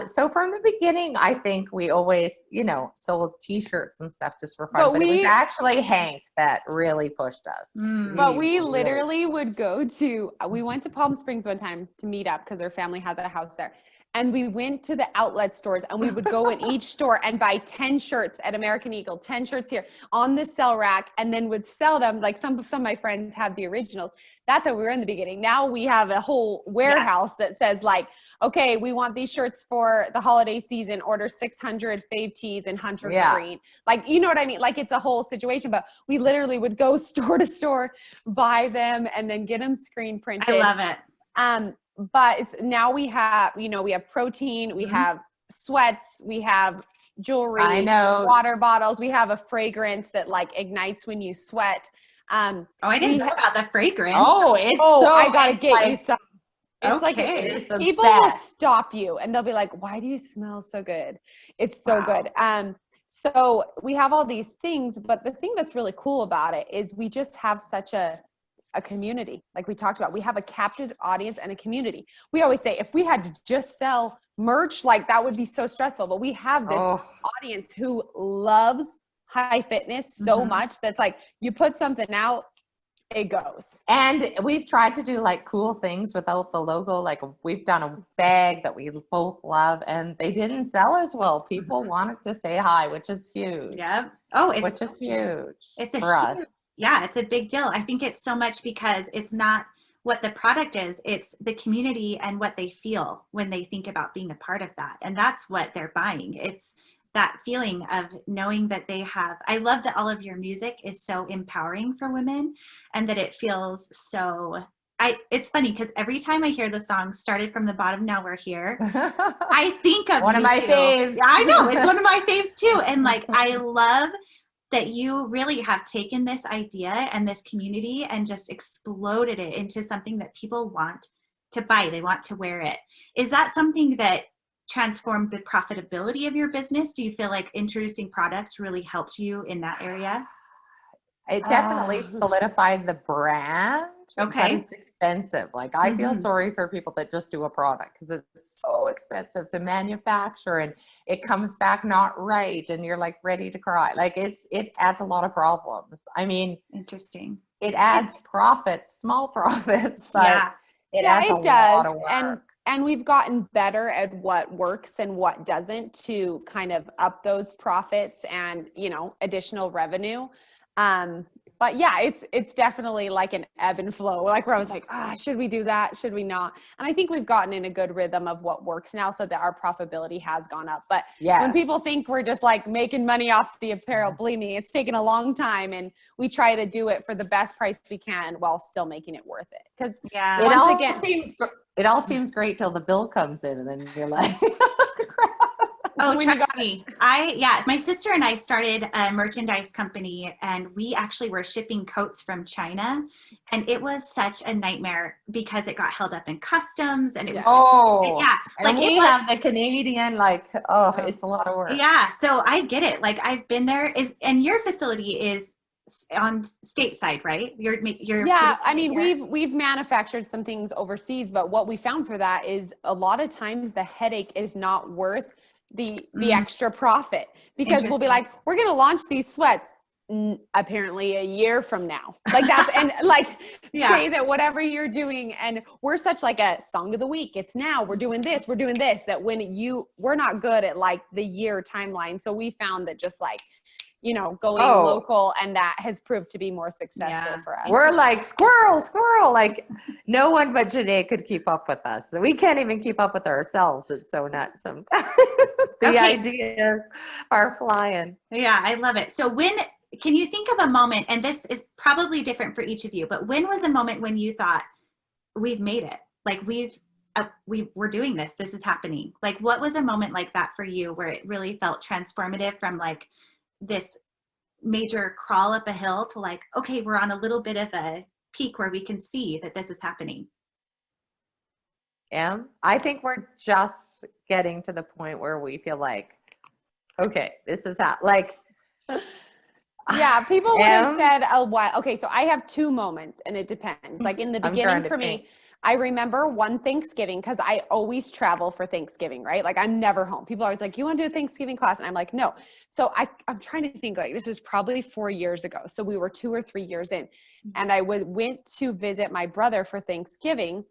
So from the beginning, I think we always, you know, sold t-shirts and stuff just for fun. But it was actually Hank that really pushed us. But we literally would we went to Palm Springs one time to meet up because her family has a house there. And we went to the outlet stores, and we would go in each store and buy 10 shirts at American Eagle, 10 shirts here on the sell rack, and then would sell them. Like, some of my friends have the originals. That's how we were in the beginning. Now we have a whole warehouse that says like, okay, we want these shirts for the holiday season, order 600 fave tees in hunter green. Like, you know what I mean? Like, it's a whole situation, but we literally would go store to store, buy them, and then get them screen printed. I love it. But now we have, you know, we have protein, we have sweats, we have jewelry, water bottles, we have a fragrance that like ignites when you sweat. I didn't know about the fragrance. I gotta get you some. It's okay. like people will stop you and they'll be like, why do you smell so good? It's so good. So we have all these things, but the thing that's really cool about it is we just have such a community. Like we talked about, we have a captive audience and a community. We always say, if we had to just sell merch, like that would be so stressful, but we have this audience who loves high fitness so much that's like, you put something out, it goes. And we've tried to do like cool things without the logo. Like, we've done a bag that we both love, and they didn't sell as well. People wanted to say hi, which is huge. Yeah. Which is huge. It's for us. Yeah, it's a big deal. I think it's so much because it's not what the product is, it's the community and what they feel when they think about being a part of that. And that's what they're buying. It's that feeling of knowing that they have, I love that all of your music is so empowering for women, and that it feels so, it's funny because every time I hear the song Started from the Bottom, Now We're Here, I think of one of my faves. Yeah, I know, it's one of my faves too. And like, I love that you really have taken this idea and this community and just exploded it into something that people want to buy, they want to wear it. Is that something that transformed the profitability of your business? Do you feel like introducing products really helped you in that area? It definitely solidified the brand, but Okay. it's expensive. Like I feel sorry for people that just do a product because it's so expensive to manufacture and it comes back not right and you're like ready to cry. Like it adds a lot of problems. I mean, Interesting. it adds profits, small profits, but it adds a lot of work. And we've gotten better at what works and what doesn't to kind of up those profits and, you know, additional revenue. But yeah, it's definitely like an ebb and flow, like where I was like, should we do that? Should we not? And I think we've gotten in a good rhythm of what works now so that our profitability has gone up. But when people think we're just like making money off the apparel, believe me, it's taken a long time and we try to do it for the best price we can while still making it worth it. Because it all seems great till the bill comes in and then you're like, oh, trust me. My sister and I started a merchandise company and we actually were shipping coats from China and it was such a nightmare because it got held up in customs and it was and we have the Canadian, it's a lot of work. Yeah. So I get it. Like I've been there and your facility is on stateside, right? I mean, we've manufactured some things overseas, but what we found for that is a lot of times the headache is not worth the extra profit because we'll be like, we're going to launch these sweats apparently a year from now. Like that's, and like say that whatever you're doing, and we're such like a song of the week. It's now we're doing this, that when we're not good at like the year timeline. So we found that just like, you know, going local, and that has proved to be more successful for us. We're like squirrel, like no one but Janae could keep up with us. So we can't even keep up with ourselves. It's so nuts sometimes. The ideas are flying. Yeah, I love it. So can you think of a moment, and this is probably different for each of you, but when was a moment when you thought, we've made it? Like we're doing this, this is happening. Like what was a moment like that for you where it really felt transformative from like this major crawl up a hill to like, okay, we're on a little bit of a peak where we can see that this is happening? I think we're just getting to the point where we feel like, okay, this is people would have said a while. Okay, so I have two moments and it depends. Like in the beginning for me, I remember one Thanksgiving, because I always travel for Thanksgiving, right? Like I'm never home. People are always like, you want to do a Thanksgiving class? And I'm like, no. So I'm trying to think, like this is probably 4 years ago. So we were 2 or 3 years in, and I went to visit my brother for Thanksgiving.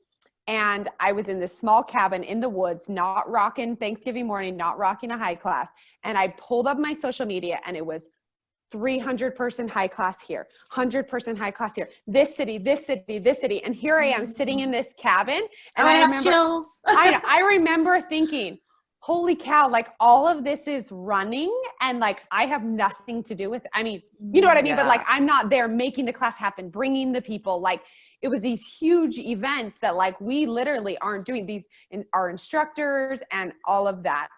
And I was in this small cabin in the woods, not rocking Thanksgiving morning, not rocking a high class. And I pulled up my social media and it was 300-person high class here, 100-person high class here, this city, this city, this city. And here I am sitting in this cabin. And I have chills. I remember thinking, holy cow, like all of this is running and like I have nothing to do with it. I mean, you know what I mean? But like I'm not there making the class happen, bringing the people. Like it was these huge events that like we literally aren't doing, these our instructors and all of that.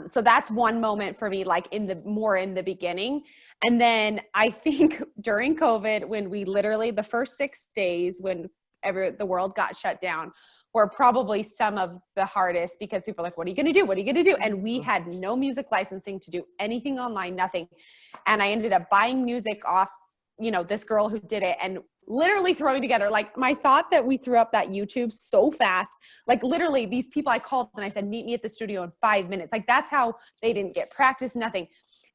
So that's one moment for me, like in the beginning. And then I think during COVID, when we literally, the first 6 days when the world got shut down were probably some of the hardest, because people are like, what are you going to do? What are you going to do? And we had no music licensing to do anything online, nothing. And I ended up buying music off, this girl who did it, and literally throwing together, like my thought that we threw up that YouTube so fast, like literally these people I called and I said, meet me at the studio in 5 minutes. Like that's how they didn't get practice, nothing.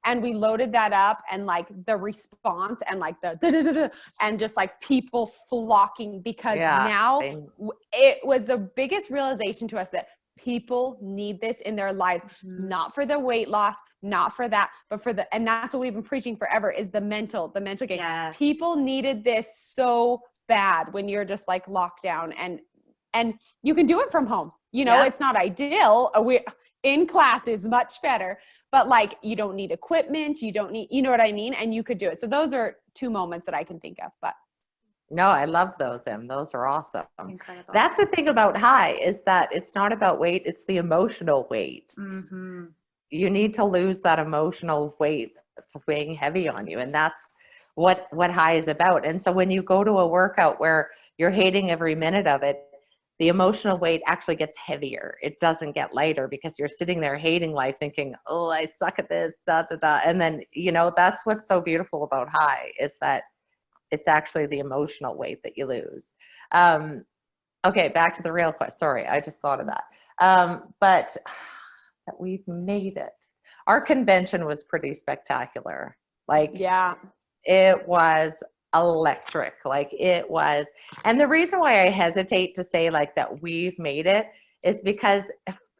And we loaded that up, and like the response and like the and just like people flocking, because now it was the biggest realization to us that people need this in their lives, not for the weight loss, not for that, but and that's what we've been preaching forever, is the mental game. Yes. People needed this so bad when you're just like locked down, and you can do it from home. It's not ideal. In class is much better, but like you don't need equipment, you don't need, you know what I mean? And you could do it. So those are 2 moments that I can think of, but. No, I love those, Em. Those are awesome. That's incredible. That's the thing about high, is that it's not about weight, it's the emotional weight. Mm-hmm. You need to lose that emotional weight that's weighing heavy on you. And that's what high is about. And so when you go to a workout where you're hating every minute of it, the emotional weight actually gets heavier. It doesn't get lighter because you're sitting there hating life thinking, oh, I suck at this, da, da, da. And then, you know, that's what's so beautiful about high is that it's actually the emotional weight that you lose. Okay, back to the real question. Sorry, I just thought of that. But that we've made it. Our convention was pretty spectacular. Like, Yeah. it was electric. Like it was. And the reason why I hesitate to say like that we've made it is because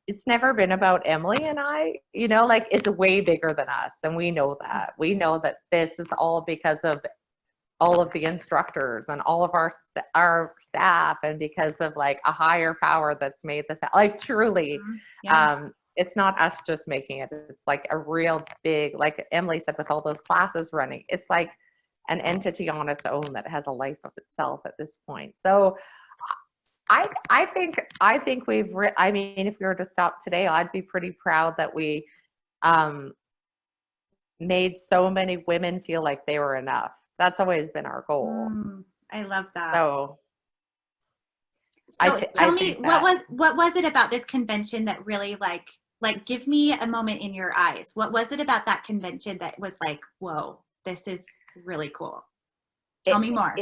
it's never been about Emily and I, you know, like it's way bigger than us. And we know that. We know that this is all because of all of the instructors and all of our staff, and because of like a higher power that's made this, like truly, it's not us just making it. It's like a real big, like Emily said, with all those classes running, it's like an entity on its own that has a life of itself at this point. So I think we've, I mean, if we were to stop today, I'd be pretty proud that we made so many women feel like they were enough. That's always been our goal. I love that. So tell me, what was it about this convention that really like give me a moment in your eyes? What was it about that convention that was like, whoa, this is really cool? Tell me more.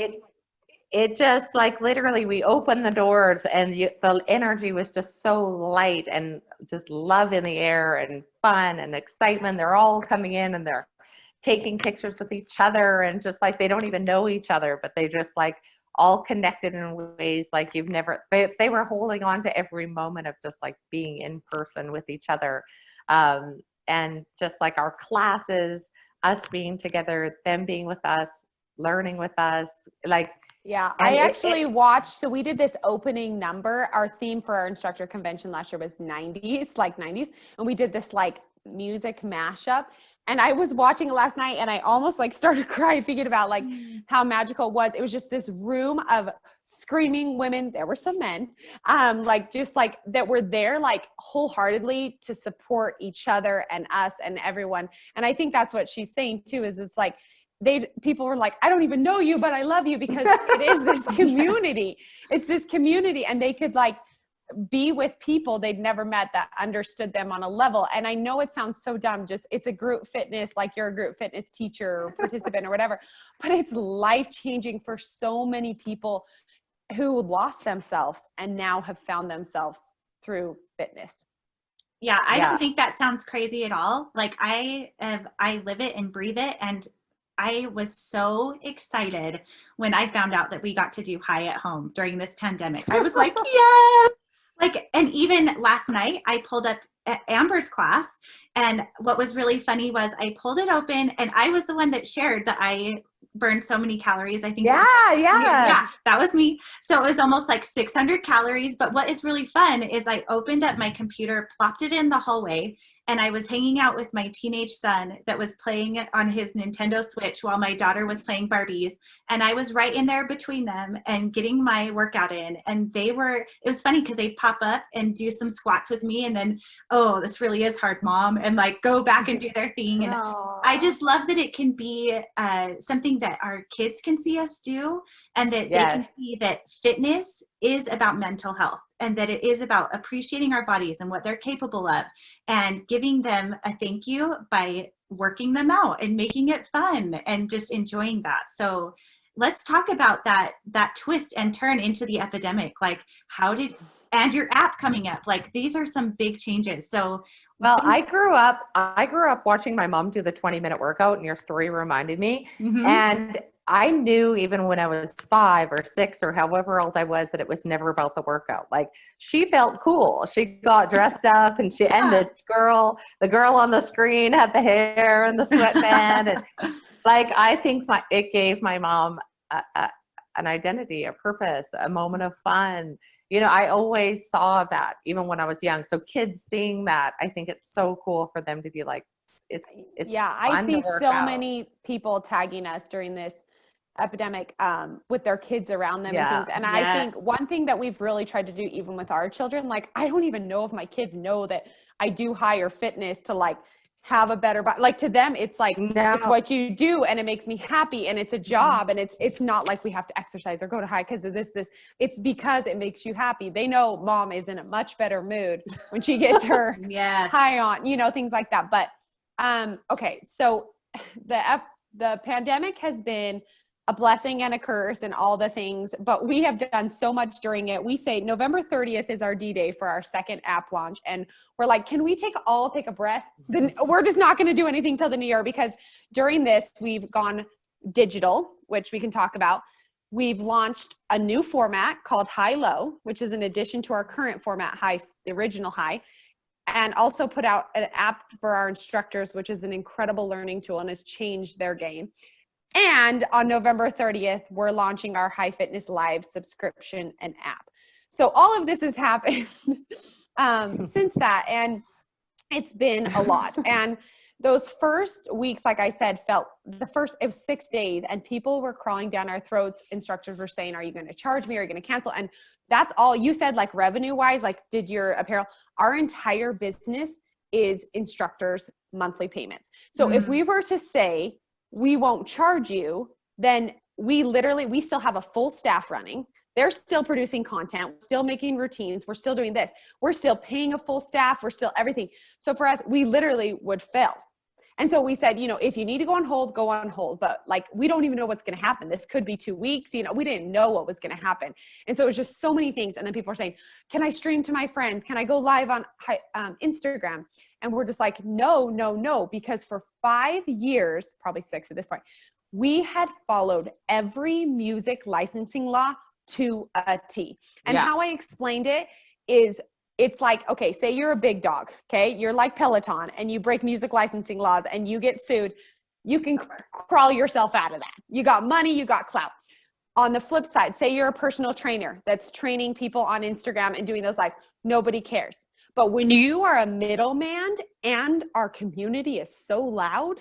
It just like literally we opened the doors and the energy was just so light and just love in the air and fun and excitement. They're all coming in and they're taking pictures with each other, and just like they don't even know each other, but they just like all connected in ways like you've never, they were holding on to every moment of just like being in person with each other. And just like our classes, us being together, them being with us, learning with us, like, yeah, I actually watched, so we did this opening number. Our theme for our instructor convention last year was 90s, like 90s. And we did this like music mashup. And I was watching it last night and I almost like started crying thinking about like how magical it was. It was just this room of screaming women. There were some men, like just like that were there like wholeheartedly to support each other and us and everyone. And I think that's what she's saying too, is it's like, people were like, I don't even know you, but I love you, because it is this community. It's this community, and they could like be with people they'd never met that understood them on a level. And I know it sounds so dumb, just it's a group fitness, like you're a group fitness teacher or participant or whatever, but it's life-changing for so many people who lost themselves and now have found themselves through fitness. Yeah, I don't think that sounds crazy at all. Like I live it and breathe it, and I was so excited when I found out that we got to do high at home during this pandemic. I was like, yes! Like, and even last night I pulled up Amber's class, and what was really funny was I pulled it open and I was the one that shared that I burned so many calories. I think yeah, that was me. So it was almost like 600 calories. But what is really fun is I opened up my computer, plopped it in the hallway, and I was hanging out with my teenage son that was playing on his Nintendo Switch while my daughter was playing Barbies. And I was right in there between them and getting my workout in. And it was funny because they'd pop up and do some squats with me, and then, oh, this really is hard, Mom, and like go back and do their thing. And I just love that it can be something that our kids can see us do, and that they can see that fitness is about mental health, and that it is about appreciating our bodies and what they're capable of, and giving them a thank you by working them out and making it fun and just enjoying that. So let's talk about that twist and turn into the epidemic. Like and your app coming up, like these are some big changes. So well, I grew up watching my mom do the 20-minute workout, and your story reminded me. And I knew even when I was 5 or 6 or however old I was that it was never about the workout. Like she felt cool. She got dressed up, and and the girl on the screen had the hair and the sweatband. And like, I think it gave my mom an identity, a purpose, a moment of fun. You know, I always saw that even when I was young. So kids seeing that, I think it's so cool for them to be like, it's I see so many people tagging us during this epidemic with their kids around them and things. And I think one thing that we've really tried to do, even with our children, like I don't even know if my kids know that I do higher fitness to like have a better body. Like to them, it's like, it's what you do and it makes me happy and it's a job and it's not like we have to exercise or go to high because of this. It's because it makes you happy. They know mom is in a much better mood when she gets her high on, you know, things like that. But, okay. So the pandemic has been a blessing and a curse and all the things, but we have done so much during it. We say November 30th is our D-Day for our second app launch. And we're like, can we take a breath? Then we're just not going to do anything till the new year, because during this, we've gone digital, which we can talk about. We've launched a new format called High Low, which is an addition to our current format, High, the original High, and also put out an app for our instructors, which is an incredible learning tool and has changed their game. And on November 30th, we're launching our High Fitness Live subscription and app. So all of this has happened since that, and it's been a lot. And those first weeks, like I said, it was 6 days, and people were crawling down our throats. Instructors were saying, are you going to charge me? Are you going to cancel? And that's all you said, like revenue-wise, like did your apparel. Our entire business is instructors' monthly payments. So if we were to say, we won't charge you, then we still have a full staff running. They're still producing content, still making routines. We're still doing this. We're still paying a full staff. We're still everything. So for us, we literally would fail. And so we said, you know, if you need to go on hold, go on hold. But like, we don't even know what's going to happen. This could be 2 weeks. You know, we didn't know what was going to happen. And so it was just so many things. And then people are saying, can I stream to my friends? Can I go live on Instagram? And we're just like, no, because for 5 years, probably 6 at this point, we had followed every music licensing law to a T. And how I explained it is, it's like, okay, say you're a big dog, okay? You're like Peloton and you break music licensing laws and you get sued. You can crawl yourself out of that. You got money, you got clout. On the flip side, say you're a personal trainer that's training people on Instagram and doing those lives. Nobody cares. But when you are a middleman and our community is so loud,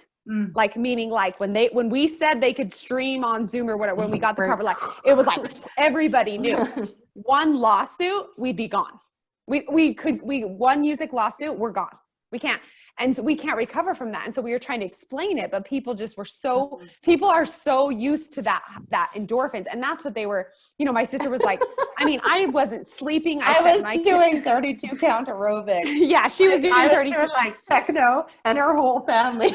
like meaning like when we said they could stream on Zoom or whatever, when we got the proper, like it was like everybody knew. One lawsuit, we'd be gone. One music lawsuit, we're gone. We can't. And so we can't recover from that. And so we were trying to explain it, but people just were people are so used to that endorphins. And that's what they were, you know, my sister was like, I mean, I wasn't sleeping. I was doing 32 count aerobics. Yeah, she was doing 32. Doing like techno, and her whole family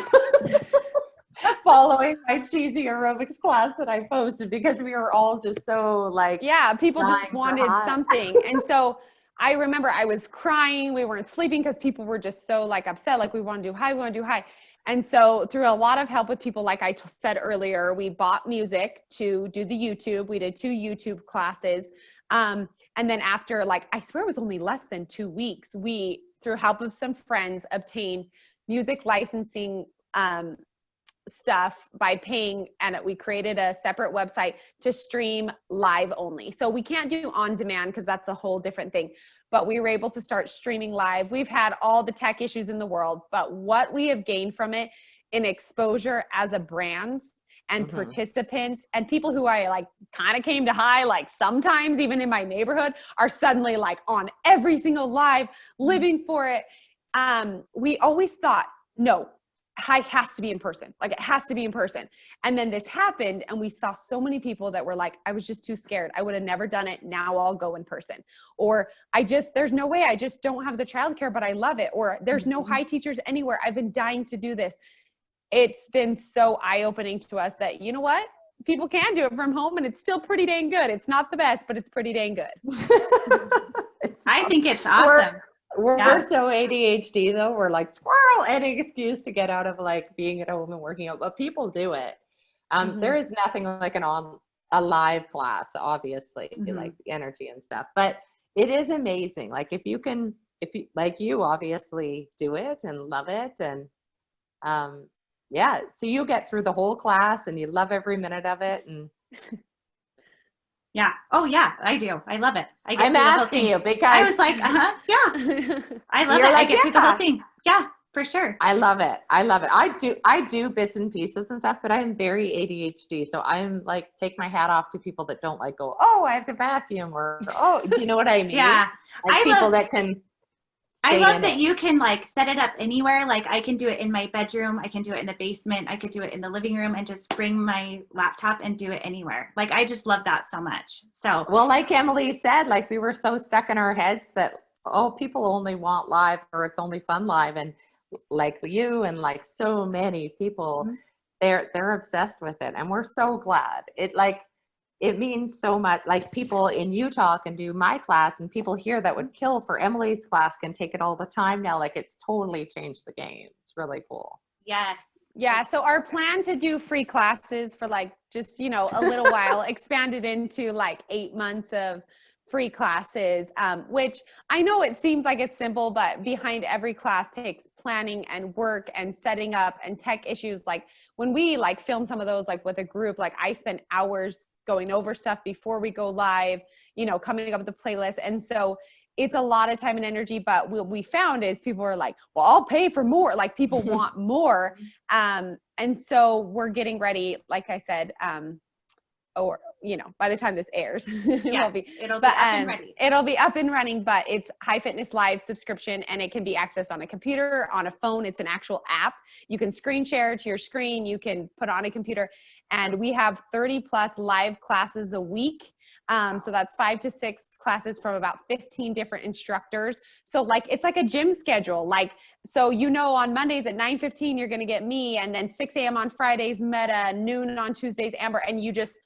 following my cheesy aerobics class that I posted, because we were all just so like, people just wanted something. And so I remember I was crying. We weren't sleeping because people were just so like upset. Like, we want to do high. And so through a lot of help with people, like I said earlier, we bought music to do the YouTube. We did 2 YouTube classes. And then after, like, I swear it was only less than 2 weeks, we, through help of some friends, obtained music licensing stuff by paying, and we created a separate website to stream live only. So we can't do on demand because that's a whole different thing, but we were able to start streaming live. We've had all the tech issues in the world, but what we have gained from it in exposure as a brand and participants and people who I like kind of came to high, like sometimes even in my neighborhood, are suddenly like on every single live, living for it. We always thought, no, high has to be in person. Like, it has to be in person. And then this happened, and we saw so many people that were like, I was just too scared. I would have never done it. Now I'll go in person. Or there's no way. I just don't have the childcare, but I love it. Or there's no high teachers anywhere. I've been dying to do this. It's been so eye-opening to us that, you know what? People can do it from home, and it's still pretty dang good. It's not the best, but it's pretty dang good. I think it's awesome. We're so ADHD though. We're like, squirrel, any excuse to get out of like being at home and working out, but people do it. There is nothing like a live class, obviously, like the energy and stuff, but it is amazing. Like if you like, you obviously do it and love it. And so you get through the whole class and you love every minute of it. And yeah. Oh yeah, I do. I love it. I'm asking you because I was like, yeah. I love it. I get through the whole thing. Yeah, for sure. I love it. I do bits and pieces and stuff, but I'm very ADHD. So I'm like, take my hat off to people that don't like go, oh, I have to vacuum, or, oh, do you know what I mean? Yeah. Like people that can I stay love in that it. you can like set it up anywhere. Like I can do it in my bedroom. I can do it in the basement. I could do it in the living room and just bring my laptop and do it anywhere. Like I just love that so much. So Well, like Emily said, like we were so stuck in our heads that, oh, people only want live or it's only fun live. And like you and like so many people, they're obsessed with it. And we're so glad. It means so much. Like people in Utah can do my class, and people here that would kill for Emily's class can take it all the time now. Like it's totally changed the game. It's really cool. yes. Yeah, so our plan to do free classes for like just, a little while expanded into like 8 months of free classes, which I know it seems like it's simple, but behind every class takes planning and work and setting up and tech issues. Like when we like film some of those, like with a group, like I spend hours going over stuff before we go live, coming up with the playlist. And so it's a lot of time and energy, but what we found is people are like, well, I'll pay for more. Like people want more. And so we're getting ready, like I said, or, by the time this airs, Yes, it'll be up and ready. It'll be up and running, but it's High Fitness Live subscription, and it can be accessed on a computer, on a phone. It's an actual app. You can screen share to your screen. You can put on a computer, and we have 30 plus live classes a week. So that's 5 to 6 classes from about 15 different instructors. So like, it's like a gym schedule. Like, so, on Mondays at 9:15, you're going to get me, and then 6 a.m. on Fridays, Meta, noon on Tuesdays, Amber, and you just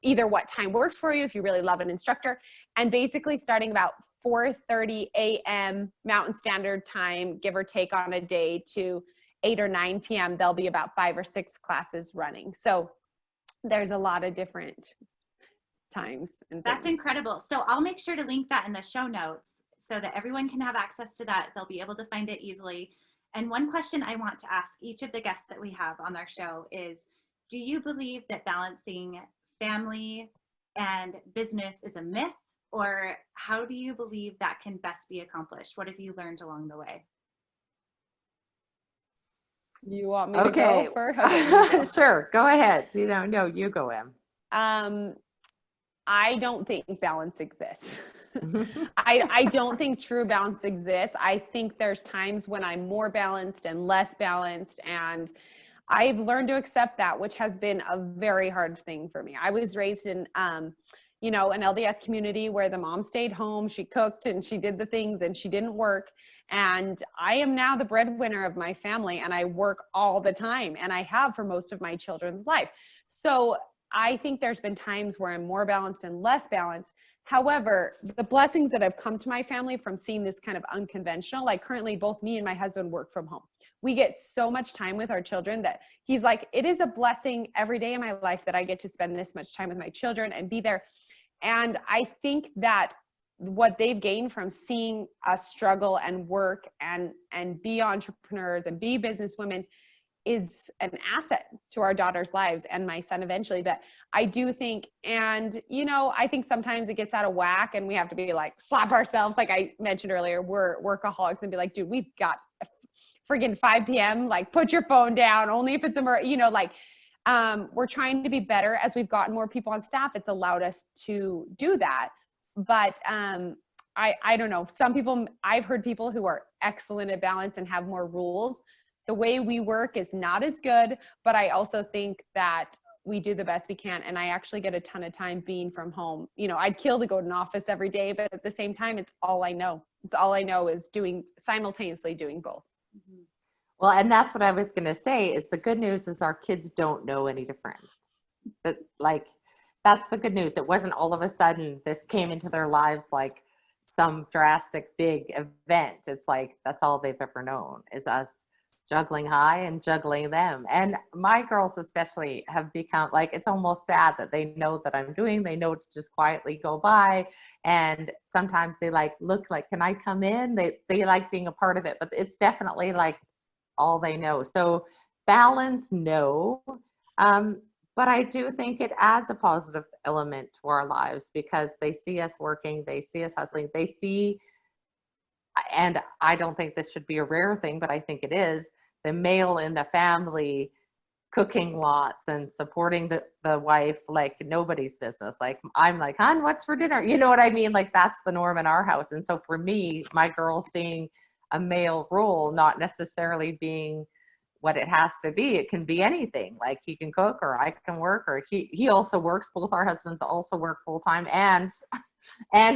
either what time works for you if you really love an instructor. And basically starting about 4:30 a.m. Mountain Standard Time, give or take on a day, to 8 or 9 p.m., there'll be about 5 or 6 classes running. So there's a lot of different times and That's things. incredible. So I'll make sure to link that in the show notes so that everyone can have access to that. They'll be able to find it easily. And one question I want to ask each of the guests that we have on our show is, do you believe that balancing family and business is a myth, or how do you believe that can best be accomplished? What have you learned along the way? You want me to go first? Okay, you go. Sure, go ahead. No, you go in. I don't think balance exists. I don't think true balance exists. I think there's times when I'm more balanced and less balanced, and I've learned to accept that, which has been a very hard thing for me. I was raised in, an LDS community where the mom stayed home, she cooked and she did the things and she didn't work. And I am now the breadwinner of my family, and I work all the time, and I have for most of my children's life. So I think there's been times where I'm more balanced and less balanced. However, the blessings that have come to my family from seeing this kind of unconventional, like currently both me and my husband work from home. We get so much time with our children that he's like, it is a blessing every day in my life that I get to spend this much time with my children and be there. And I think that what they've gained from seeing us struggle and work and be entrepreneurs and be businesswomen is an asset to our daughters' lives and my son eventually. But I do think, and I think sometimes it gets out of whack and we have to be like, slap ourselves. Like I mentioned earlier, we're workaholics, and be like, dude, we've got friggin' 5 p.m. Like put your phone down, only if it's we're trying to be better. As we've gotten more people on staff, it's allowed us to do that. But I don't know. Some people, I've heard people who are excellent at balance and have more rules. The way we work is not as good, but I also think that we do the best we can. And I actually get a ton of time being from home. I'd kill to go to an office every day, but at the same time, it's all I know. It's all I know is simultaneously doing both. Mm-hmm. Well, and that's what I was going to say is the good news is our kids don't know any different. That's the good news. It wasn't all of a sudden this came into their lives like some drastic big event. It's like, that's all they've ever known is us juggling high and juggling them. And my girls especially have become like, it's almost sad that they know that they know to just quietly go by. And sometimes they look like, can I come in? They like being a part of it, but it's definitely like all they know. So balance, no. But I do think it adds a positive element to our lives because they see us working, they see us hustling, they see, and I don't think this should be a rare thing, but I think it is, the male in the family cooking lots and supporting the wife like nobody's business. Like I'm like, hon, what's for dinner? You know what I mean? Like that's the norm in our house. And so for me, my girls seeing a male role not necessarily being what it has to be. It can be anything. Like he can cook, or I can work, or he also works. Both our husbands also work full time and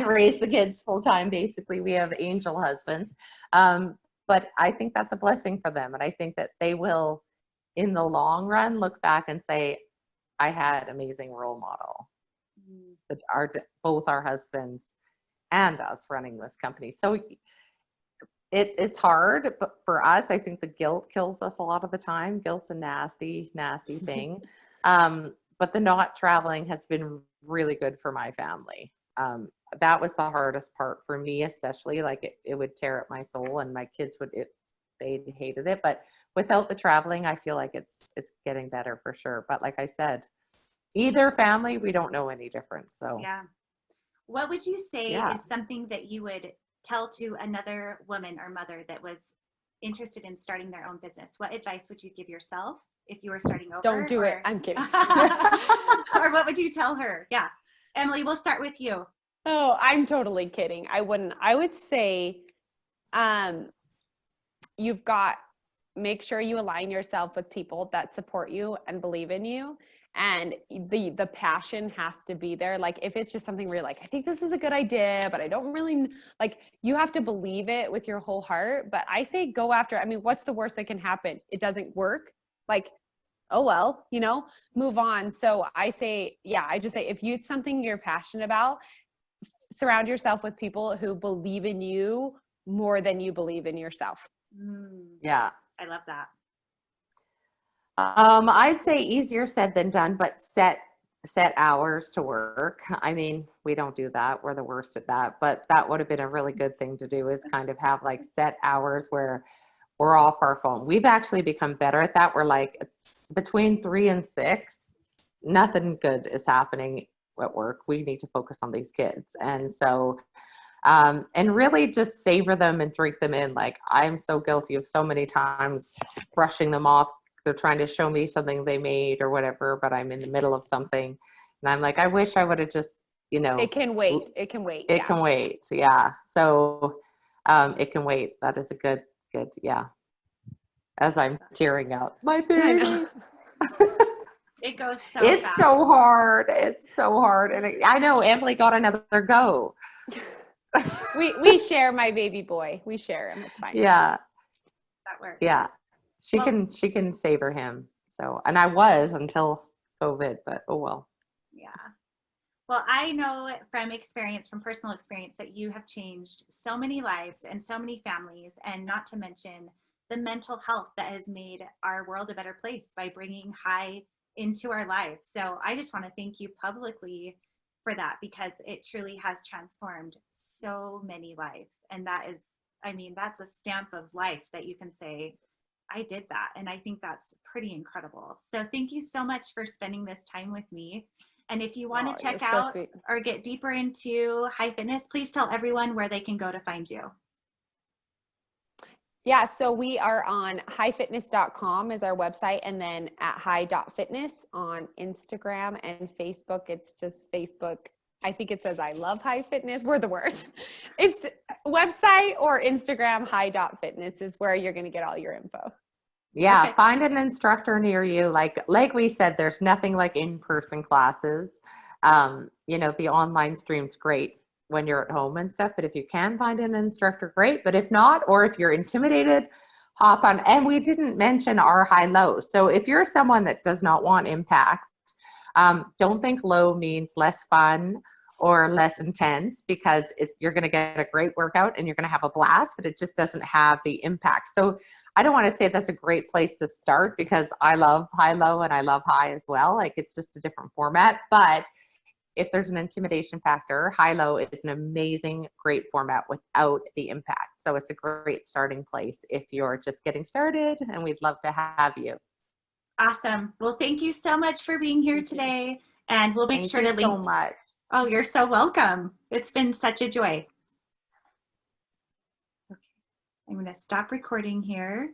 raise the kids full time. Basically, we have angel husbands. But I think that's a blessing for them, and I think that they will, in the long run, look back and say, I had amazing role model. That both our husbands and us running this company. So it's hard, but for us, I think the guilt kills us a lot of the time. Guilt's a nasty, nasty thing. But the not traveling has been really good for my family. That was the hardest part for me, especially. Like it would tear at my soul, and my kids they hated it. But without the traveling, I feel like it's getting better for sure. But like I said, either family, we don't know any difference. So yeah. What would you say Yeah. is something that you would tell to another woman or mother that was interested in starting their own business? What advice would you give yourself if you were starting over? Don't do it. I'm kidding. Or what would you tell her? Yeah. Emily, we'll start with you. Oh, I'm totally kidding. I wouldn't. I would say you've got, make sure you align yourself with people that support you and believe in you. And the passion has to be there. Like if it's just something where you're like, I think this is a good idea, but I don't really, like, you have to believe it with your whole heart. But I say go after, I mean, what's the worst that can happen? It doesn't work. Like, oh, well, you know, move on. So I say, yeah, I just say, if it's something you're passionate about, surround yourself with people who believe in you more than you believe in yourself. yeah. I love that. I'd say easier said than done, but set hours to work. I mean, we don't do that. We're the worst at that, but that would have been a really good thing to do, is kind of have like set hours where we're off our phone. We've actually become better at that. We're like, it's between 3 and 6. Nothing good is happening at work. We need to focus on these kids. And so, and really just savor them and drink them in. Like I'm so guilty of so many times brushing them off. They're trying to show me something they made or whatever, but I'm in the middle of something. And I'm like, I wish I would have just, you know. It can wait. It can wait. It can wait. Yeah. So it can wait. That is a good, yeah. As I'm tearing up. My baby. It goes so It's fast. so hard. It's so hard. And I know Emily got another go. We share my baby boy. We share him. It's fine. Yeah. That works. Yeah. She can savor him. So, and I was until COVID, but oh well. Yeah. Well, I know from experience, from personal experience, that you have changed so many lives and so many families, and not to mention the mental health that has made our world a better place by bringing high into our lives. So I just want to thank you publicly for that, because it truly has transformed so many lives. And that is, I mean, that's a stamp of life that you can say, I did that. And I think that's pretty incredible. So thank you so much for spending this time with me. And if you want to check out or get deeper into High Fitness, please tell everyone where they can go to find you. Yeah, so we are on highfitness.com is our website, and then at high.fitness on Instagram and Facebook. It's just Facebook. I think it says I love High Fitness. We're the worst. It's website or Instagram, high.fitness is where you're going to get all your info. Yeah, Perfect. find an instructor near you. Like we said, there's nothing like in-person classes. You know, the online stream's great when you're at home and stuff, but if you can find an instructor, great. But if not, or if you're intimidated, hop on. And we didn't mention our high-low. So if you're someone that does not want impact, don't think low means less fun or less intense, because you're going to get a great workout and you're going to have a blast, but it just doesn't have the impact. So I don't want to say that's a great place to start, because I love high-low and I love high as well. Like it's just a different format. But if there's an intimidation factor, high-low is an amazing, great format without the impact. So it's a great starting place if you're just getting started, and we'd love to have you. Awesome. Well, thank you so much for being here today. And we'll make sure to link. Thank you so much. Oh, you're so welcome. It's been such a joy. Okay. I'm going to stop recording here.